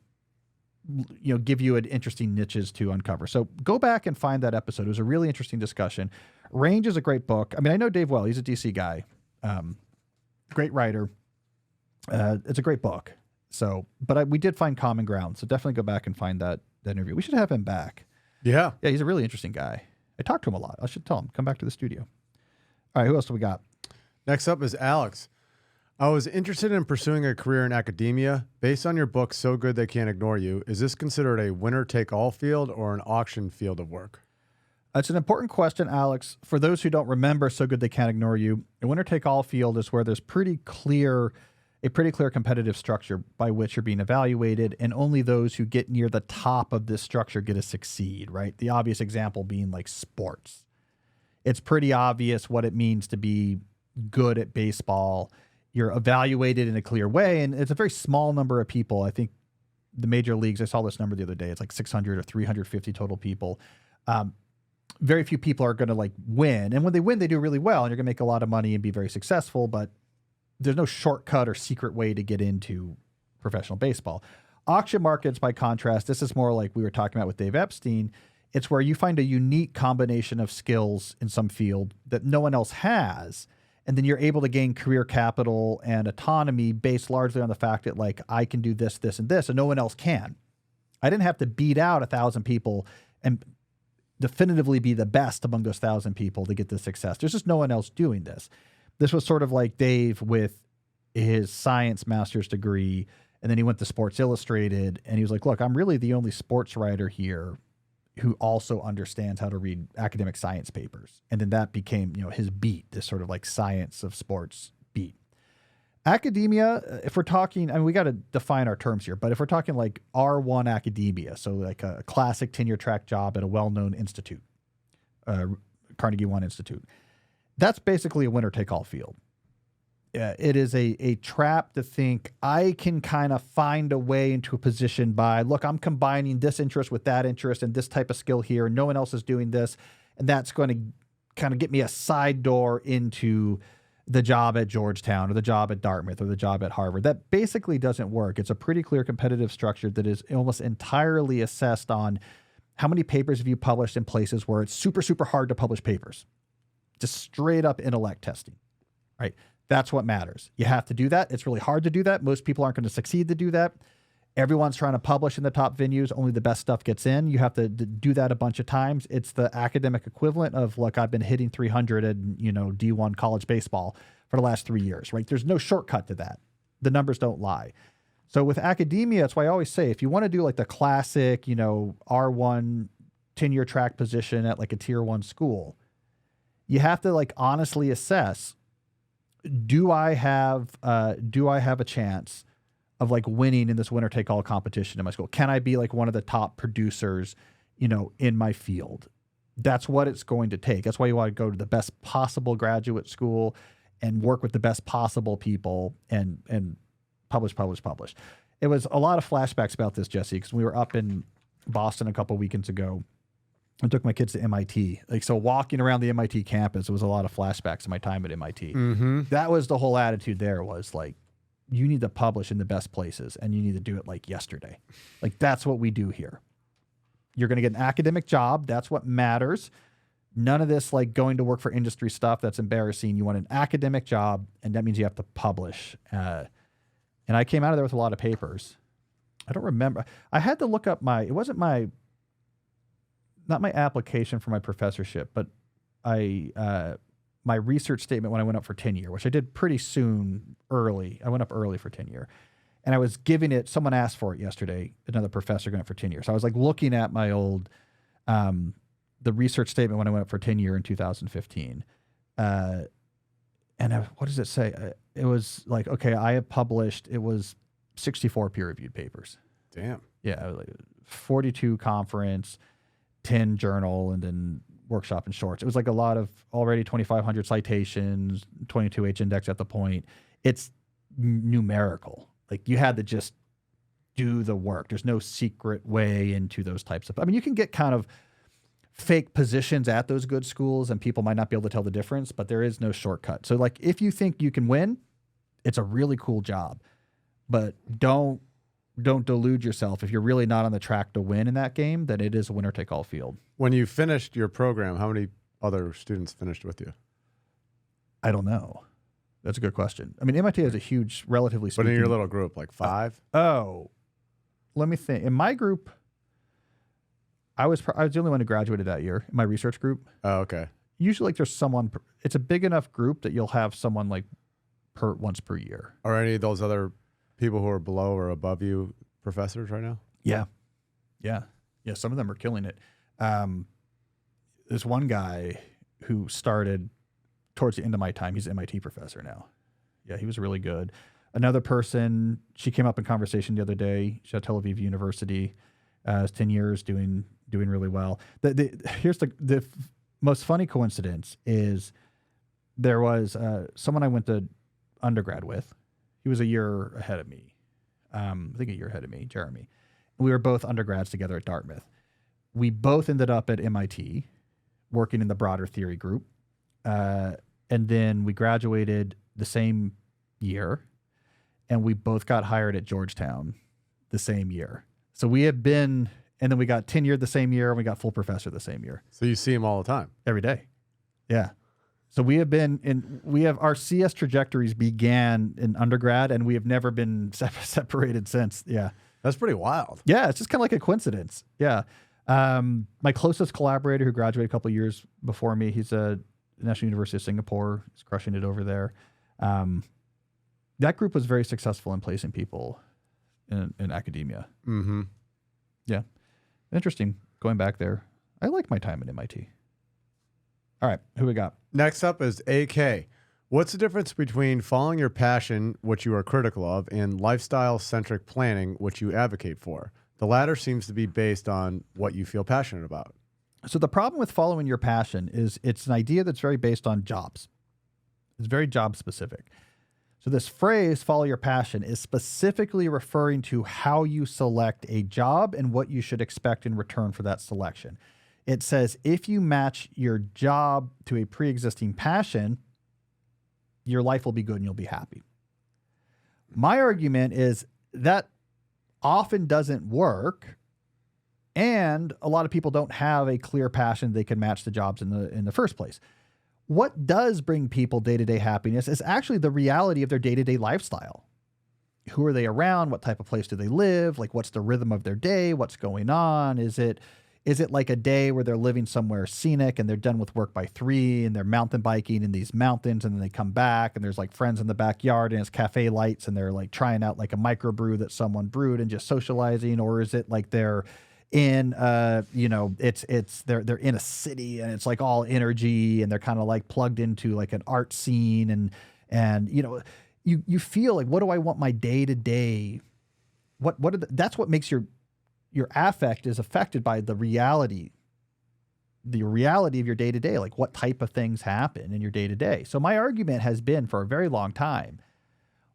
give you an interesting niches to uncover. So go back and find that episode. It was a really interesting discussion. Range is a great book. I mean, I know Dave well. He's a DC guy. Great writer. It's a great book. So, but we did find common ground. So definitely go back and find that interview. We should have him back. Yeah. Yeah, he's a really interesting guy. I talk to him a lot. I should tell him, come back to the studio. All right, who else do we got? Next up is Alex. I was interested in pursuing a career in academia. Based on your book, So Good They Can't Ignore You, is this considered a winner-take-all field or an auction field of work? That's an important question, Alex. For those who don't remember So Good They Can't Ignore You, a winner-take-all field is where there's a pretty clear competitive structure by which you're being evaluated, and only those who get near the top of this structure get to succeed, right? The obvious example being like sports. It's pretty obvious what it means to be good at baseball. You're evaluated in a clear way, and it's a very small number of people. I think the major leagues, I saw this number the other day, it's like 600 or 350 total people. Very few people are going to like win. And when they win, they do really well, and you're going to make a lot of money and be very successful, but there's no shortcut or secret way to get into professional baseball. Auction markets, by contrast, this is more like we were talking about with Dave Epstein. It's where you find a unique combination of skills in some field that no one else has. And then you're able to gain career capital and autonomy based largely on the fact that like, I can do this, this, and this, and no one else can. I didn't have to beat out 1,000 people and definitively be the best among those 1,000 people to get this success. There's just no one else doing this. This was sort of like Dave with his science master's degree, and then he went to Sports Illustrated, and he was like, look, I'm really the only sports writer here who also understands how to read academic science papers. And then that became, his beat, this sort of like science of sports beat. Academia, if we're talking, I mean, we got to define our terms here, but if we're talking like R1 academia, so like a classic tenure track job at a well-known institute, Carnegie One Institute, that's basically a winner-take-all field. It is a trap to think I can kind of find a way into a position by, look, I'm combining this interest with that interest and this type of skill here, and no one else is doing this, and that's going to kind of get me a side door into the job at Georgetown or the job at Dartmouth or the job at Harvard. That basically doesn't work. It's a pretty clear competitive structure that is almost entirely assessed on how many papers have you published in places where it's super, super hard to publish papers. Just straight up intellect testing, right? That's what matters. You have to do that. It's really hard to do that. Most people aren't going to succeed to do that. Everyone's trying to publish in the top venues. Only the best stuff gets in. You have to do that a bunch of times. It's the academic equivalent of, look, I've been hitting 300 in, D1 college baseball for the last 3 years, right? There's no shortcut to that. The numbers don't lie. So with academia, that's why I always say, if you want to do like the classic, R1 tenure track position at like a tier 1 school, you have to like honestly assess, do I have a chance of like winning in this winner take all competition in my school? Can I be like one of the top producers, in my field? That's what it's going to take. That's why you want to go to the best possible graduate school and work with the best possible people and publish. it was a lot of flashbacks about this, Jesse, because we were up in Boston a couple weekends ago. I took my kids to MIT. Like, so walking around the MIT campus, it was a lot of flashbacks of my time at MIT. Mm-hmm. That was the whole attitude there, was like, you need to publish in the best places and you need to do it like yesterday. Like, that's what we do here. You're going to get an academic job. That's what matters. None of this like going to work for industry stuff. That's embarrassing. You want an academic job, and that means you have to publish. And I came out of there with a lot of papers. I don't remember. I had to look up it wasn't not my application for my professorship, but my research statement when I went up for tenure, which I did pretty soon, early. I went up early for tenure. And I was giving it, someone asked for it yesterday, another professor going up for tenure. So I was like looking at my old, the research statement when I went up for tenure in 2015. What does it say? It was like, okay, I have published, it was 64 peer-reviewed papers. Damn. Yeah, like 42 conference, 10 journal, and then workshop and shorts. It was like a lot of already 2,500 citations, 22H index at the point. It's numerical. Like, you had to just do the work. There's no secret way into those types of, I mean, you can get kind of fake positions at those good schools and people might not be able to tell the difference, but there is no shortcut. So like, if you think you can win, it's a really cool job, but don't delude yourself. If you're really not on the track to win in that game, then it is a winner take all field. When you finished your program, how many other students finished with you? I don't know. That's a good question. I mean, MIT has a huge, relatively speaking. But in your little group, like 5? Let me think. In my group, I was the only one who graduated that year in my research group. Oh, okay. Usually, like, there's someone. It's a big enough group that you'll have someone like once per year. Are any of those other people who are below or above you professors right now? Yeah. Some of them are killing it. There's one guy who started towards the end of my time. He's an MIT professor now. Yeah, he was really good. Another person, she came up in conversation the other day. She's at Tel Aviv University, 10 years, doing really well. Here's the most funny coincidence is there was someone I went to undergrad with. He was a year ahead of me. I think a year ahead of me, Jeremy. We were both undergrads together at Dartmouth. We both ended up at MIT working in the broader theory group. And then we graduated the same year, and we both got hired at Georgetown the same year. So we have been, and then we got tenured the same year, and we got full professor the same year. So you see him all the time? Every day. Yeah. So we have our CS trajectories began in undergrad, and we have never been separated since. Yeah. That's pretty wild. Yeah. It's just kind of like a coincidence. Yeah. My closest collaborator who graduated a couple of years before me, he's a National University of Singapore. He's crushing it over there. That group was very successful in placing people in academia. Mm-hmm. Yeah. Interesting. Going back there. I like my time at MIT. All right. Who we got? Next up is AK. What's the difference between following your passion, which you are critical of, and lifestyle-centric planning, which you advocate for? The latter seems to be based on what you feel passionate about. So the problem with following your passion is it's an idea that's very based on jobs. It's very job specific. So this phrase, follow your passion, is specifically referring to how you select a job and what you should expect in return for that selection. It says if you match your job to a pre-existing passion, your life will be good and you'll be happy. My argument is that often doesn't work, and a lot of people don't have a clear passion they can match the jobs in the first place. What does bring people day-to-day happiness is actually the reality of their day-to-day lifestyle. Who are they around? What type of place do they live? Like, what's the rhythm of their day? What's going on? Is it like a day where they're living somewhere scenic and they're done with work by 3 and they're mountain biking in these mountains, and then they come back and there's like friends in the backyard and it's cafe lights and they're like trying out like a microbrew that someone brewed and just socializing? Or is it like they're in they're in a city and it's like all energy and they're kind of like plugged into like an art scene and you feel like, what do I want my day to day? That's what makes your affect is affected by the reality of your day to day, like what type of things happen in your day to day. So my argument has been for a very long time,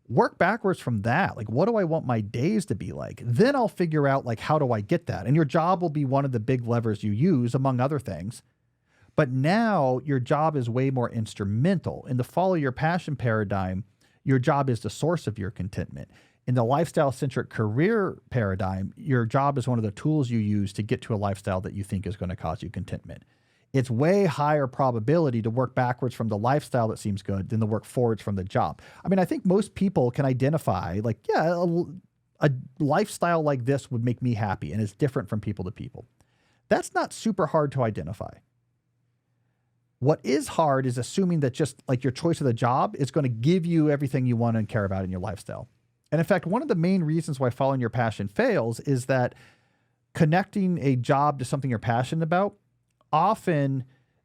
Work backwards from that. Like, what do I want my days to be like? Then I'll figure out, like, how do I get that? And your job will be one of the big levers you use, among other things. But now your job is way more instrumental. In the follow your passion paradigm, your job is the source of your contentment. In the lifestyle-centric career paradigm, your job is one of the tools you use to get to a lifestyle that you think is going to cause you contentment. It's way higher probability to work backwards from the lifestyle that seems good than to work forwards from the job. I mean, I think most people can identify, like, yeah, a lifestyle like this would make me happy, and it's different from people to people. That's not super hard to identify. What is hard is assuming that just like your choice of the job is going to give you everything you want and care about in your lifestyle. And in fact, one of the main reasons why following your passion fails is that connecting a job to something you're passionate about often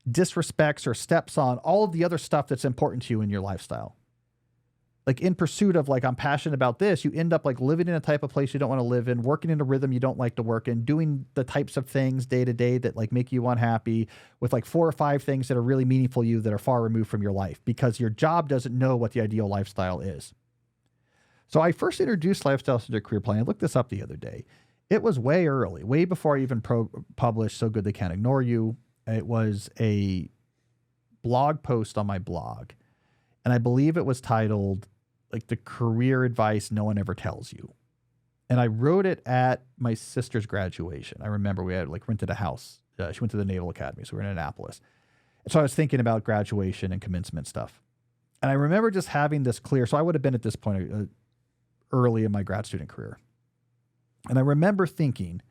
disrespects or steps on all of the other stuff that's important to you in your lifestyle. Like in pursuit of like, I'm passionate about this, you end up like living in a type of place you don't want to live in, working in a rhythm you don't like to work in, doing the types of things day to day that like make you unhappy with like 4 or 5 things that are really meaningful to you that are far removed from your life because your job doesn't know what the ideal lifestyle is. So I first introduced lifestyle-centric career planning. I looked this up the other day. It was way early, way before I even published So Good They Can't Ignore You. It was a blog post on my blog, and I believe it was titled like the career advice no one ever tells you. And I wrote it at my sister's graduation. I remember we had like rented a house. She went to the Naval Academy, so we were in Annapolis. And so I was thinking about graduation and commencement stuff. And I remember just having this clear. So I would have been at this point early in my grad student career. And I remember thinking,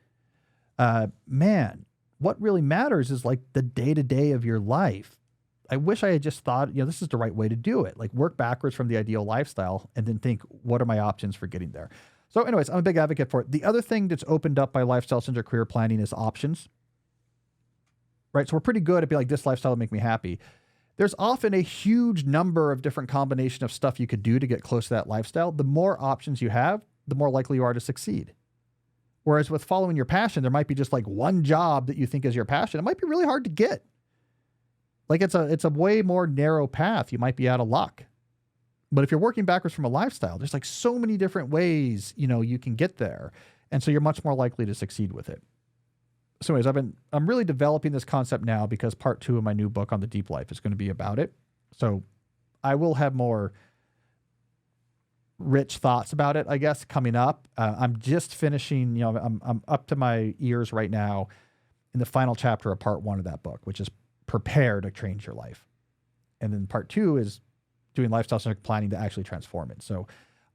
man, what really matters is like the day-to-day of your life. I wish I had just thought, this is the right way to do it. Like work backwards from the ideal lifestyle and then think, what are my options for getting there? So anyways, I'm a big advocate for it. The other thing that's opened up by lifestyle-centered career planning is options, right? So we're pretty good at being like, this lifestyle will make me happy. There's often a huge number of different combination of stuff you could do to get close to that lifestyle. The more options you have, the more likely you are to succeed. Whereas with following your passion, there might be just like one job that you think is your passion. It might be really hard to get. Like it's a way more narrow path. You might be out of luck. But if you're working backwards from a lifestyle, there's like so many different ways, you can get there. And so you're much more likely to succeed with it. So anyways, I'm really developing this concept now because part 2 of my new book on the deep life is going to be about it. So I will have more rich thoughts about it, I guess, coming up. I'm just finishing, I'm up to my ears right now in the final chapter of part 1 of that book, which is prepare to change your life. And then part 2 is doing lifestyle-centric planning to actually transform it. So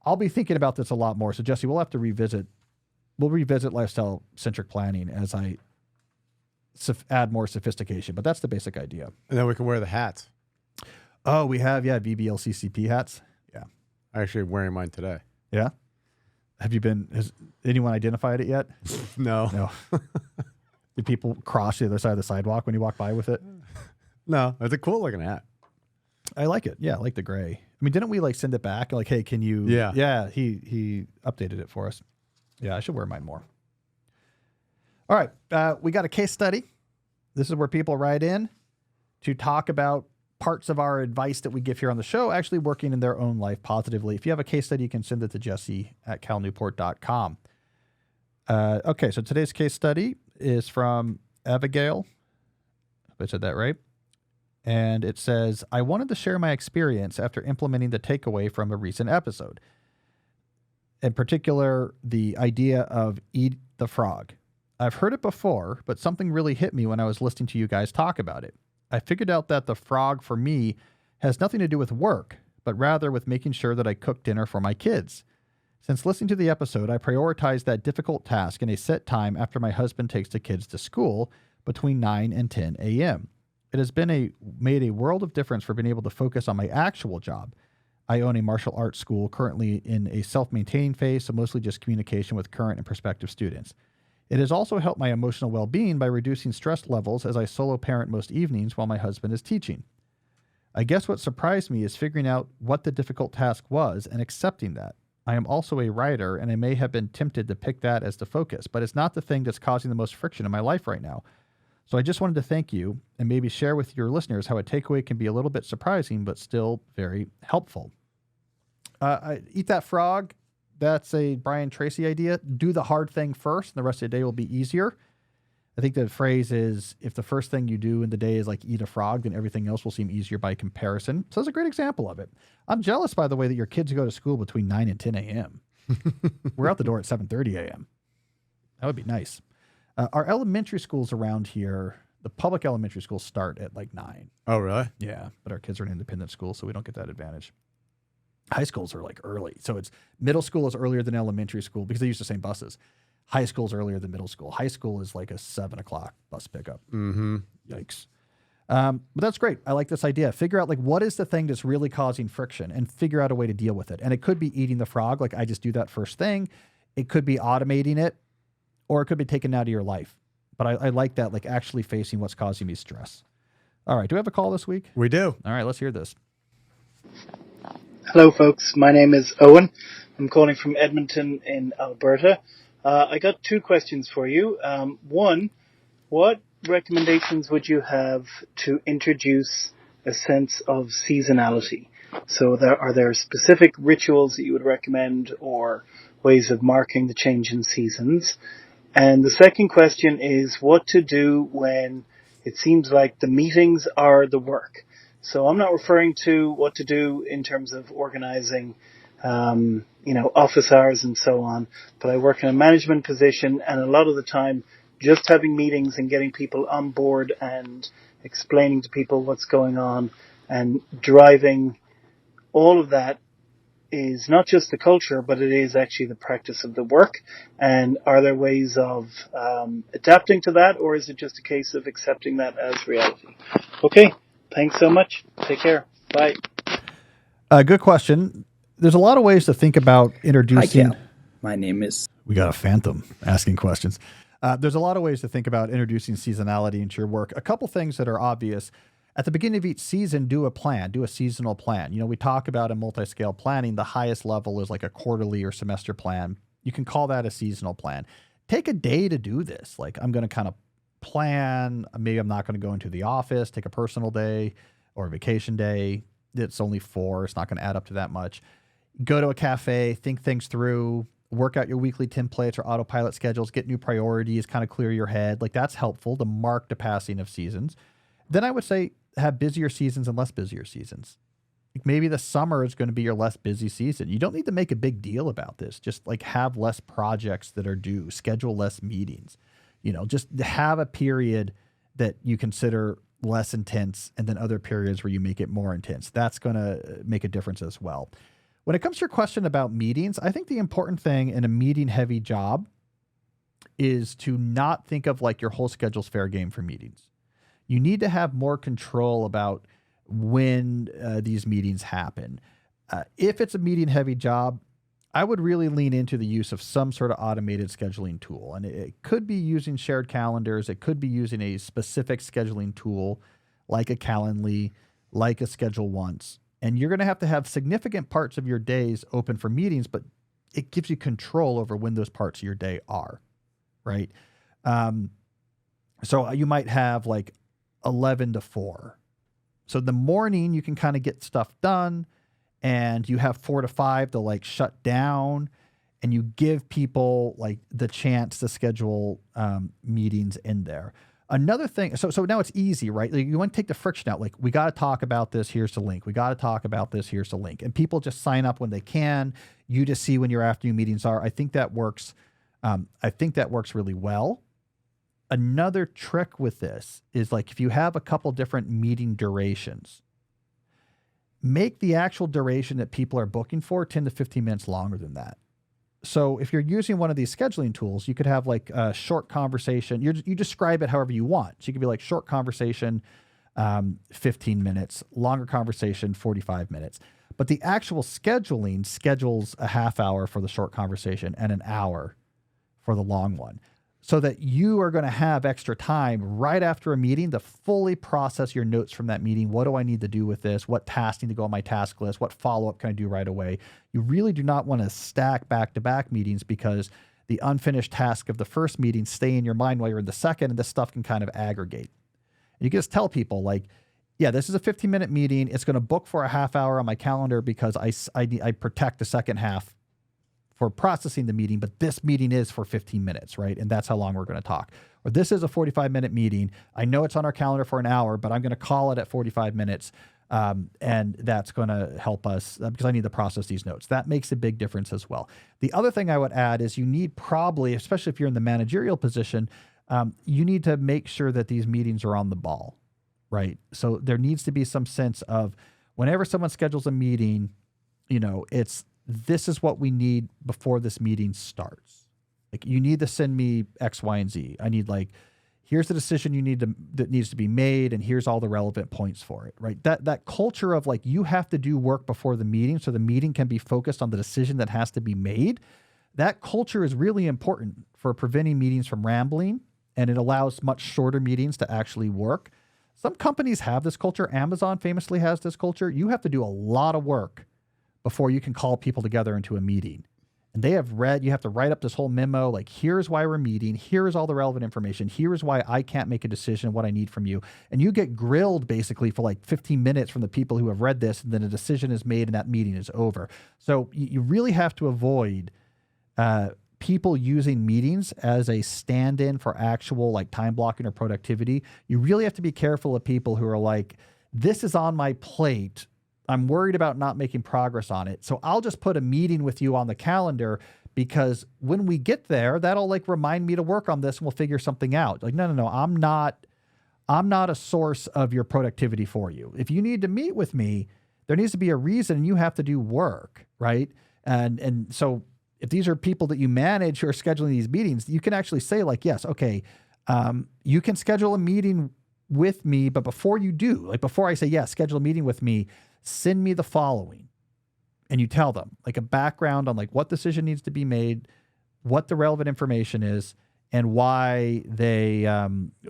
I'll be thinking about this a lot more. So Jesse, we'll revisit lifestyle-centric planning as I add more sophistication, but that's the basic idea. And then we can wear the hats. Oh, we have, VBLCCP hats. Yeah. I'm actually wearing mine today. Yeah. Has anyone identified it yet? No. Did people cross the other side of the sidewalk when you walk by with it? No, it's a cool looking hat. I like it. Yeah, I like the gray. I mean, didn't we like send it back? Like, hey, can you? Yeah. Yeah, he updated it for us. Yeah, I should wear mine more. All right, we got a case study. This is where people write in to talk about parts of our advice that we give here on the show actually working in their own life positively. If you have a case study, you can send it to Jesse at calnewport.com. Okay, so today's case study is from Abigail. If I said that right. And it says, I wanted to share my experience after implementing the takeaway from a recent episode. In particular, the idea of eat the frog. I've heard it before, but something really hit me when I was listening to you guys talk about it. I figured out that the frog for me has nothing to do with work, but rather with making sure that I cook dinner for my kids. Since listening to the episode, I prioritize that difficult task in a set time after my husband takes the kids to school between 9 and 10 a.m. It has made a world of difference for being able to focus on my actual job. I own a martial arts school currently in a self-maintained phase, so mostly just communication with current and prospective students. It has also helped my emotional well-being by reducing stress levels as I solo parent most evenings while my husband is teaching. I guess what surprised me is figuring out what the difficult task was and accepting that. I am also a writer, and I may have been tempted to pick that as the focus, but it's not the thing that's causing the most friction in my life right now. So I just wanted to thank you and maybe share with your listeners how a takeaway can be a little bit surprising, but still very helpful. Eat that frog. That's a Brian Tracy idea. Do the hard thing first, and the rest of the day will be easier. I think the phrase is, if the first thing you do in the day is like eat a frog, then everything else will seem easier by comparison. So that's a great example of it. I'm jealous, by the way, that your kids go to school between 9 and 10 a.m. We're out the door at 7:30 a.m. That would be nice. Our elementary schools around here, the public elementary schools start at like 9. Oh, really? Yeah, but our kids are in independent school, so we don't get that advantage. High schools are like early. So it's middle school is earlier than elementary school because they use the same buses. High school is earlier than middle school. High school is like a 7 o'clock bus pickup. Mm-hmm. Yikes. But that's great. I like this idea. Figure out like what is the thing that's really causing friction and figure out a way to deal with it. And it could be eating the frog. Like I just do that first thing. It could be automating it, or it could be taken out of your life. But I like that, like actually facing what's causing me stress. All right. Do we have a call this week? We do. All right. Let's hear this. Hello, folks. My name is Owen. I'm calling from Edmonton in Alberta. I got 2 questions for you. One, what recommendations would you have to introduce a sense of seasonality? So are there specific rituals that you would recommend or ways of marking the change in seasons? And the second question is what to do when it seems like the meetings are the work. So I'm not referring to what to do in terms of organizing, office hours and so on, but I work in a management position, and a lot of the time just having meetings and getting people on board and explaining to people what's going on and driving all of that is not just the culture, but it is actually the practice of the work. And are there ways of adapting to that, or is it just a case of accepting that as reality? Okay. Thanks so much. Take care. Bye. Good question. There's a lot of ways to think about introducing. Hi, Cal. My name is. We got a phantom asking questions. There's a lot of ways to think about introducing seasonality into your work. A couple things that are obvious. At the beginning of each season, do a plan, do a seasonal plan. We talk about in multi-scale planning, the highest level is like a quarterly or semester plan. You can call that a seasonal plan. Take a day to do this. Like I'm going to kind of plan, maybe I'm not going to go into the office, take a personal day or a vacation day. It's only 4. It's not going to add up to that much. Go to a cafe, think things through, work out your weekly templates or autopilot schedules, get new priorities, kind of clear your head. Like that's helpful to mark the passing of seasons. Then I would say have busier seasons and less busier seasons. Like maybe the summer is going to be your less busy season. You don't need to make a big deal about this. Just like have less projects that are due, schedule less meetings. Just have a period that you consider less intense and then other periods where you make it more intense. That's going to make a difference as well. When it comes to your question about meetings, I think the important thing in a meeting heavy job is to not think of like your whole schedule's fair game for meetings. You need to have more control about when these meetings happen. If it's a meeting heavy job, I would really lean into the use of some sort of automated scheduling tool. And it could be using shared calendars. It could be using a specific scheduling tool like a Calendly, like a Schedule Once. And you're going to have significant parts of your days open for meetings, but it gives you control over when those parts of your day are, right? So you might have like 11 to 4. So the morning you can kind of get stuff done. And you have 4 to 5 to like shut down, and you give people like the chance to schedule meetings in there. Another thing, so now it's easy, right? Like you want to take the friction out. Like we got to talk about this. Here's the link. We got to talk about this. Here's the link. And people just sign up when they can. You just see when your afternoon meetings are. I think that works. Really well. Another trick with this is like if you have a couple different meeting durations, make the actual duration that people are booking for 10 to 15 minutes longer than that. So if you're using one of these scheduling tools, you could have like a short conversation. You describe it however you want. So you could be like short conversation, 15 minutes, longer conversation, 45 minutes. But the actual scheduling schedules a half hour for the short conversation and an hour for the long one, so that you are going to have extra time right after a meeting to fully process your notes from that meeting. What do I need to do with this? What tasks need to go on my task list? What follow-up can I do right away? You really do not want to stack back-to-back meetings because the unfinished task of the first meeting stay in your mind while you're in the second, and this stuff can kind of aggregate. And you can just tell people, like, yeah, this is a 15-minute meeting. It's going to book for a half hour on my calendar because I protect the second half for processing the meeting, but this meeting is for 15 minutes, right? And that's how long we're going to talk. Or this is a 45-minute meeting. I know it's on our calendar for an hour, but I'm going to call it at 45 minutes. And that's going to help us because I need to process these notes. That makes a big difference as well. The other thing I would add is you need probably, especially if you're in the managerial position, you need to make sure that these meetings are on the ball, right? So there needs to be some sense of whenever someone schedules a meeting, this is what we need before this meeting starts. Like you need to send me X, Y, and Z. I need here's the decision that needs to be made, and here's all the relevant points for it, right? That culture of you have to do work before the meeting so the meeting can be focused on the decision that has to be made. That culture is really important for preventing meetings from rambling, and it allows much shorter meetings to actually work. Some companies have this culture. Amazon famously has this culture. You have to do a lot of work before you can call people together into a meeting. And you have to write up this whole memo, here's why we're meeting, here's all the relevant information, here's why I can't make a decision, what I need from you. And you get grilled basically for 15 minutes from the people who have read this, and then a decision is made and that meeting is over. So you really have to avoid people using meetings as a stand-in for actual time blocking or productivity. You really have to be careful of people who are this is on my plate. I'm worried about not making progress on it. So I'll just put a meeting with you on the calendar because when we get there, that'll remind me to work on this and we'll figure something out. No. I'm not a source of your productivity for you. If you need to meet with me, there needs to be a reason you have to do work, right? And so if these are people that you manage who are scheduling these meetings, you can actually say yes, okay, you can schedule a meeting with me, but before you do, before I say, yes, schedule a meeting with me, send me the following. And you tell them a background on what decision needs to be made, what the relevant information is, and why they,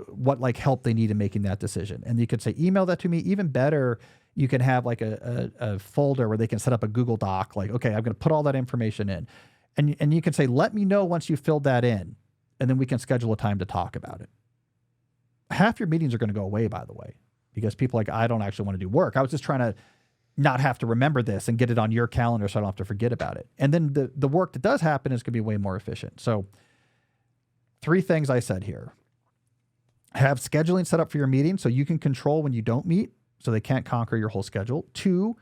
what help they need in making that decision. And you could say, email that to me. Even better, you can have a folder where they can set up a Google Doc. Okay, I'm going to put all that information in. And you can say, let me know once you filled that in, and then we can schedule a time to talk about it. Half your meetings are going to go away, by the way, because people I don't actually want to do work. I was just trying to not have to remember this and get it on your calendar so I don't have to forget about it. And then the work that does happen is going to be way more efficient. So 3 things I said here. Have scheduling set up for your meeting so you can control when you don't meet so they can't conquer your whole schedule. 2,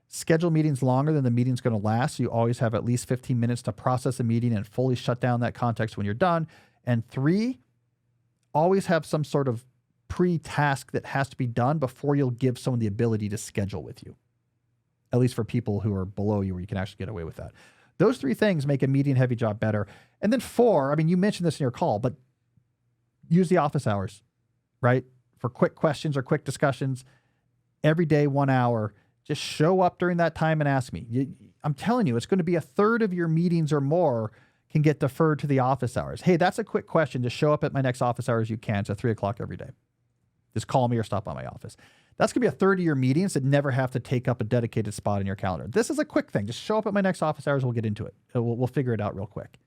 schedule meetings longer than the meeting's going to last. So you always have at least 15 minutes to process a meeting and fully shut down that context when you're done. And 3, always have some sort of pre-task that has to be done before you'll give someone the ability to schedule with you. At least for people who are below you where you can actually get away with that. Those 3 things make a meeting heavy job better. And then 4, you mentioned this in your call, but use the office hours, right? For quick questions or quick discussions every day, 1 hour. Just show up during that time and ask me. I'm telling you, it's going to be a third of your meetings or more can get deferred to the office hours. Hey, that's a quick question. Just show up at my next office hours you can. It's at 3 o'clock every day. Just call me or stop by my office. That's going to be a third of your meetings that never have to take up a dedicated spot in your calendar. This is a quick thing. Just show up at my next office hours. We'll get into it. We'll figure it out real quick.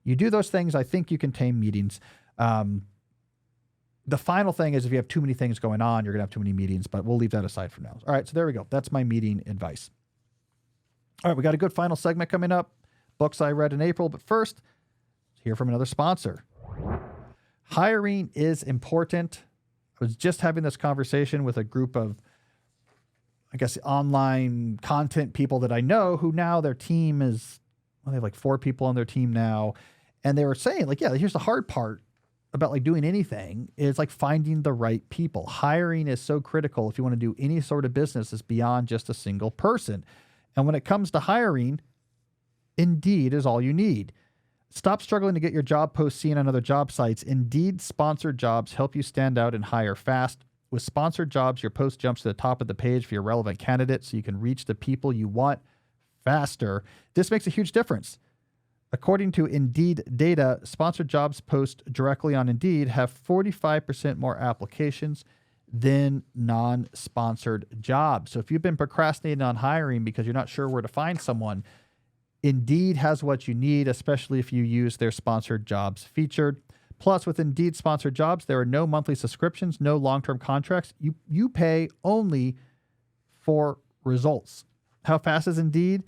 You do those things, I think you can tame meetings. The final thing is if you have too many things going on, you're going to have too many meetings, but we'll leave that aside for now. All right, so there we go. That's my meeting advice. All right, we got a good final segment coming up. Books I read in April, but first, let's hear from another sponsor. Hiring is important. I was just having this conversation with a group of, online content people that I know who now their team is, they have 4 people on their team now. And they were saying here's the hard part about doing anything is finding the right people. Hiring is so critical if you want to do any sort of business. It's beyond just a single person. And when it comes to hiring, Indeed is all you need. Stop struggling to get your job post seen on other job sites. Indeed sponsored jobs help you stand out and hire fast. With sponsored jobs, your post jumps to the top of the page for your relevant candidate so you can reach the people you want faster. This makes a huge difference. According to Indeed data, sponsored jobs post directly on Indeed have 45% more applications than non-sponsored jobs. So if you've been procrastinating on hiring because you're not sure where to find someone, Indeed has what you need, especially if you use their sponsored jobs featured. Plus, with Indeed sponsored jobs, there are no monthly subscriptions, no long-term contracts. You pay only for results. How fast is Indeed?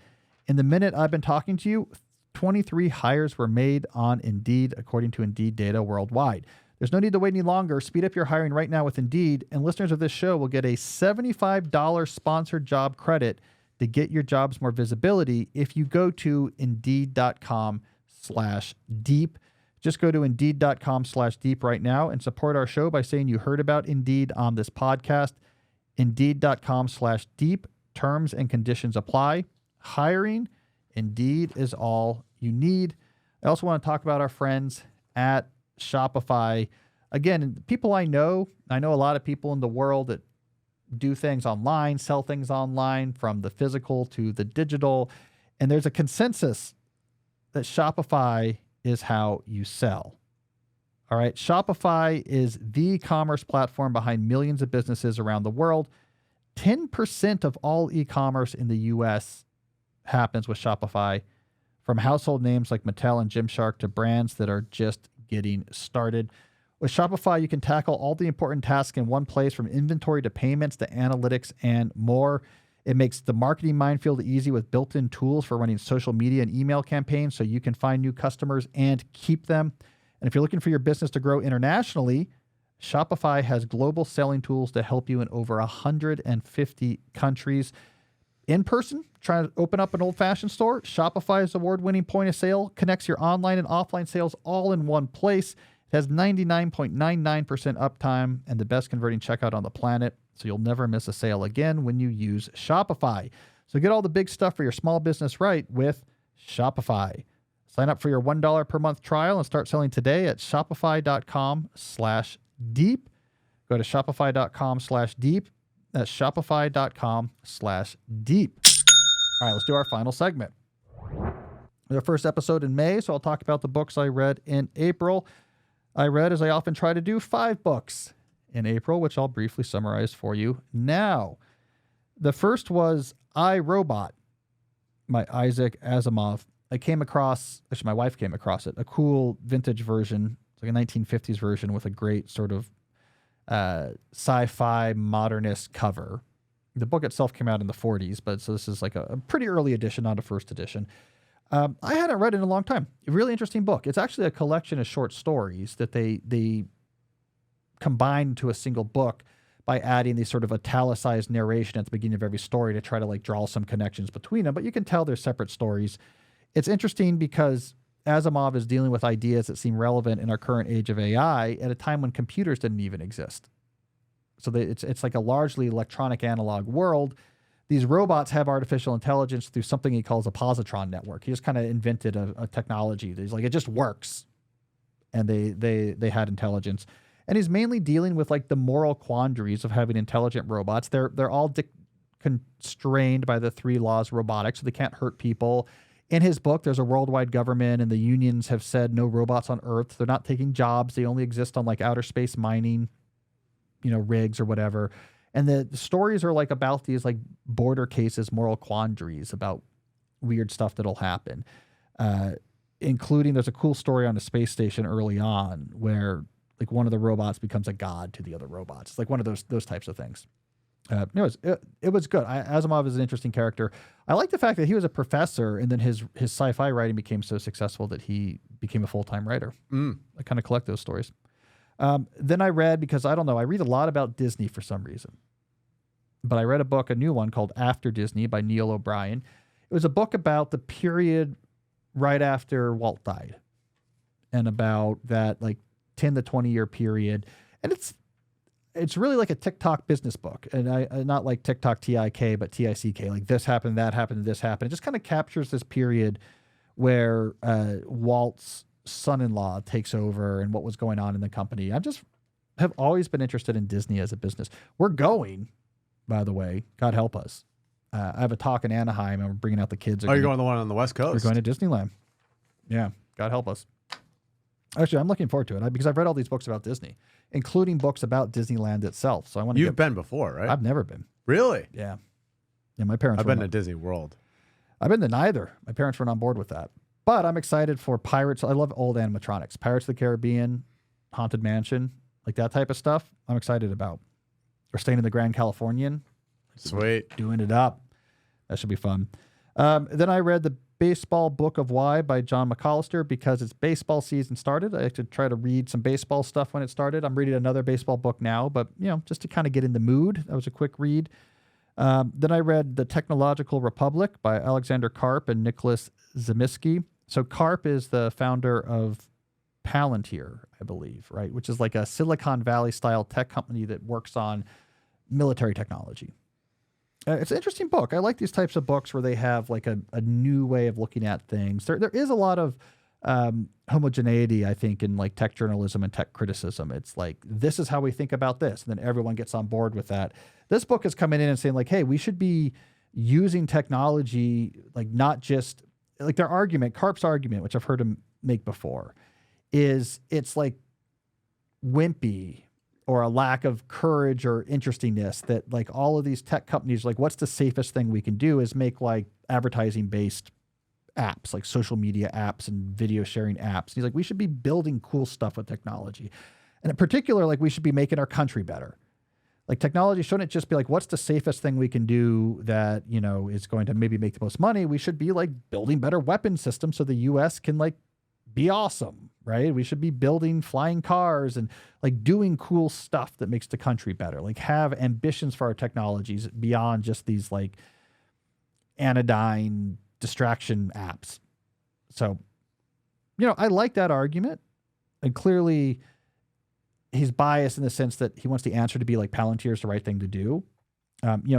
In the minute I've been talking to you, 23 hires were made on Indeed, according to Indeed data worldwide. There's no need to wait any longer. Speed up your hiring right now with Indeed, and listeners of this show will get a $75 sponsored job credit to get your jobs more visibility if you go to Indeed.com/deep. Just go to Indeed.com/deep right now and support our show by saying you heard about Indeed on this podcast. Indeed.com/deep. Terms and conditions apply. Hiring, Indeed is all you need. I also want to talk about our friends at Shopify. Again, people I know a lot of people in the world that do things online, sell things online, from the physical to the digital. And there's a consensus that Shopify is how you sell. All right. Shopify is the commerce platform behind millions of businesses around the world. 10% of all e-commerce in the US happens with Shopify, from household names like Mattel and Gymshark to brands that are just getting started. With Shopify, you can tackle all the important tasks in one place, from inventory to payments to analytics and more. It makes the marketing minefield easy with built-in tools for running social media and email campaigns so you can find new customers and keep them. And if you're looking for your business to grow internationally, Shopify has global selling tools to help you in over 150 countries. In person, trying to open up an old-fashioned store? Shopify's award-winning point of sale connects your online and offline sales all in one place. It has 99.99% uptime and the best converting checkout on the planet, so you'll never miss a sale again when you use Shopify. So get all the big stuff for your small business right with Shopify. Sign up for your $1 per month trial and start selling today at shopify.com/deep. Go to shopify.com/deep. That's shopify.com/deep. All right, let's do our final segment. The first episode in May, so I'll talk about the books I read in April. I read, as I often try to do, 5 books in April, which I'll briefly summarize for you now. The first was I, Robot by Isaac Asimov. I came across, actually my wife came across it, a cool vintage version. It's like a 1950s version with a great sort of sci-fi modernist cover. The book itself came out in the 40s, but so this is like a pretty early edition, not a first edition. I hadn't read it in a long time. A really interesting book. It's actually a collection of short stories that they combined into a single book by adding these sort of italicized narration at the beginning of every story to try to like draw some connections between them. But you can tell they're separate stories. It's interesting because Asimov is dealing with ideas that seem relevant in our current age of AI at a time when computers didn't even exist. So it's like a largely electronic analog world. These robots have artificial intelligence through something he calls a positron network. He just kind of invented a technology. He's like, it just works. And they had intelligence. And he's mainly dealing with like the moral quandaries of having intelligent robots. They're all constrained by the 3 laws of robotics, so they can't hurt people. In his book, there's a worldwide government, and the unions have said no robots on Earth. They're not taking jobs. They only exist on like outer space mining, rigs or whatever. And the stories are like about these like border cases, moral quandaries about weird stuff that'll happen. Including there's a cool story on a space station early on where like one of the robots becomes a god to the other robots. It's like one of those types of things. Anyways, it was good. Asimov is an interesting character. I like the fact that he was a professor and then his sci-fi writing became so successful that he became a full-time writer. I kind of collect those stories. Then I read, because I don't know, I read a lot about Disney for some reason. But I read a new one called After Disney by Neil O'Brien. It was a book about the period right after Walt died and about that like 10 to 20 year period. And it's really like a TikTok business book, and not like TikTok TIK, but TICK. Like this happened, that happened, this happened. It just kind of captures this period where Walt's son-in-law takes over and what was going on in the company. I just have always been interested in Disney as a business. We're going, by the way, God help us. I have a talk in Anaheim, and we're bringing out the kids. You're going to the one on the West Coast? We're going to Disneyland. Yeah, God help us. Actually, I'm looking forward to it because I've read all these books about Disney, including books about Disneyland itself. So I want to. You've been before, right? I've never been. Really? Yeah. Yeah, my parents. I've been to Disney World. I've been to neither. My parents weren't on board with that. But I'm excited for Pirates. I love old animatronics. Pirates of the Caribbean, Haunted Mansion, like that type of stuff, I'm excited about. Or staying in the Grand Californian. Sweet. Doing it up. That should be fun. Then I read The Baseball Book of Why by John McCollister because it's baseball season started. I like to try to read some baseball stuff when it started. I'm reading another baseball book now, but just to kind of get in the mood. That was a quick read. Then I read The Technological Republic by Alexander Karp and Nicholas Zamiski. So Karp is the founder of Palantir, I believe, right? Which is like a Silicon Valley style tech company that works on military technology. It's an interesting book. I like these types of books where they have like a new way of looking at things. There is a lot of homogeneity, I think, in like tech journalism and tech criticism. It's like, this is how we think about this. And then everyone gets on board with that. This book is coming in and saying like, hey, we should be using technology, like not just like their argument, Karp's argument, which I've heard him make before, is it's like wimpy or a lack of courage or interestingness that like all of these tech companies, like what's the safest thing we can do is make like advertising based apps, like social media apps and video sharing apps. And he's like, we should be building cool stuff with technology. And in particular, like we should be making our country better. Like technology shouldn't just be like, what's the safest thing we can do that, is going to maybe make the most money. We should be like building better weapon systems so the US can like be awesome, right? We should be building flying cars and like doing cool stuff that makes the country better. Like have ambitions for our technologies beyond just these like anodyne distraction apps. So, I like that argument. And clearly he's biased in the sense that he wants the answer to be like Palantir is the right thing to do.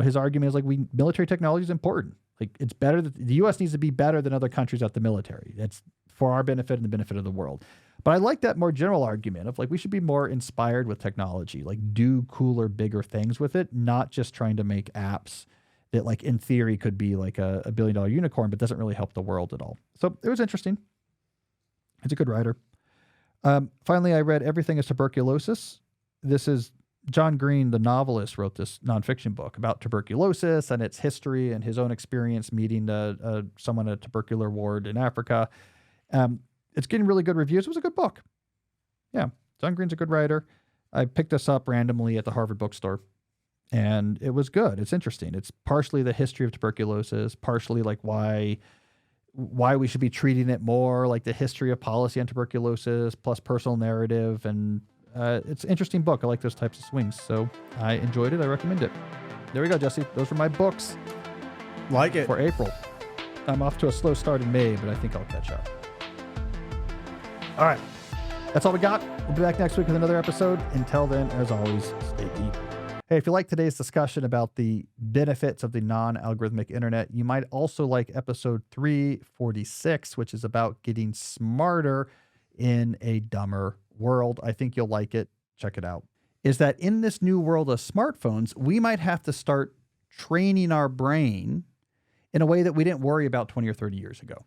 His argument is like military technology is important. Like it's better that the U.S. needs to be better than other countries at the military. That's for our benefit and the benefit of the world. But I like that more general argument of like we should be more inspired with technology, like do cooler, bigger things with it, not just trying to make apps that like in theory could be like a $1 billion unicorn, but doesn't really help the world at all. So it was interesting. He's a good writer. Finally, I read Everything is Tuberculosis. This is John Green, the novelist, wrote this nonfiction book about tuberculosis and its history and his own experience meeting someone at a tubercular ward in Africa. It's getting really good reviews. It was a good book. Yeah, John Green's a good writer. I picked this up randomly at the Harvard bookstore, and it was good. It's interesting. It's partially the history of tuberculosis, partially like why we should be treating it more, like the history of policy on tuberculosis, plus personal narrative. And it's an interesting book. I like those types of swings. So I enjoyed it. I recommend it. There we go, Jesse. Those were my books. Like it. For April. I'm off to a slow start in May, but I think I'll catch up. All right. That's all we got. We'll be back next week with another episode. Until then, as always, stay deep. Hey, if you like today's discussion about the benefits of the non-algorithmic internet, you might also like episode 346, which is about getting smarter in a dumber world. I think you'll like it. Check it out. Is that in this new world of smartphones, we might have to start training our brain in a way that we didn't worry about 20 or 30 years ago.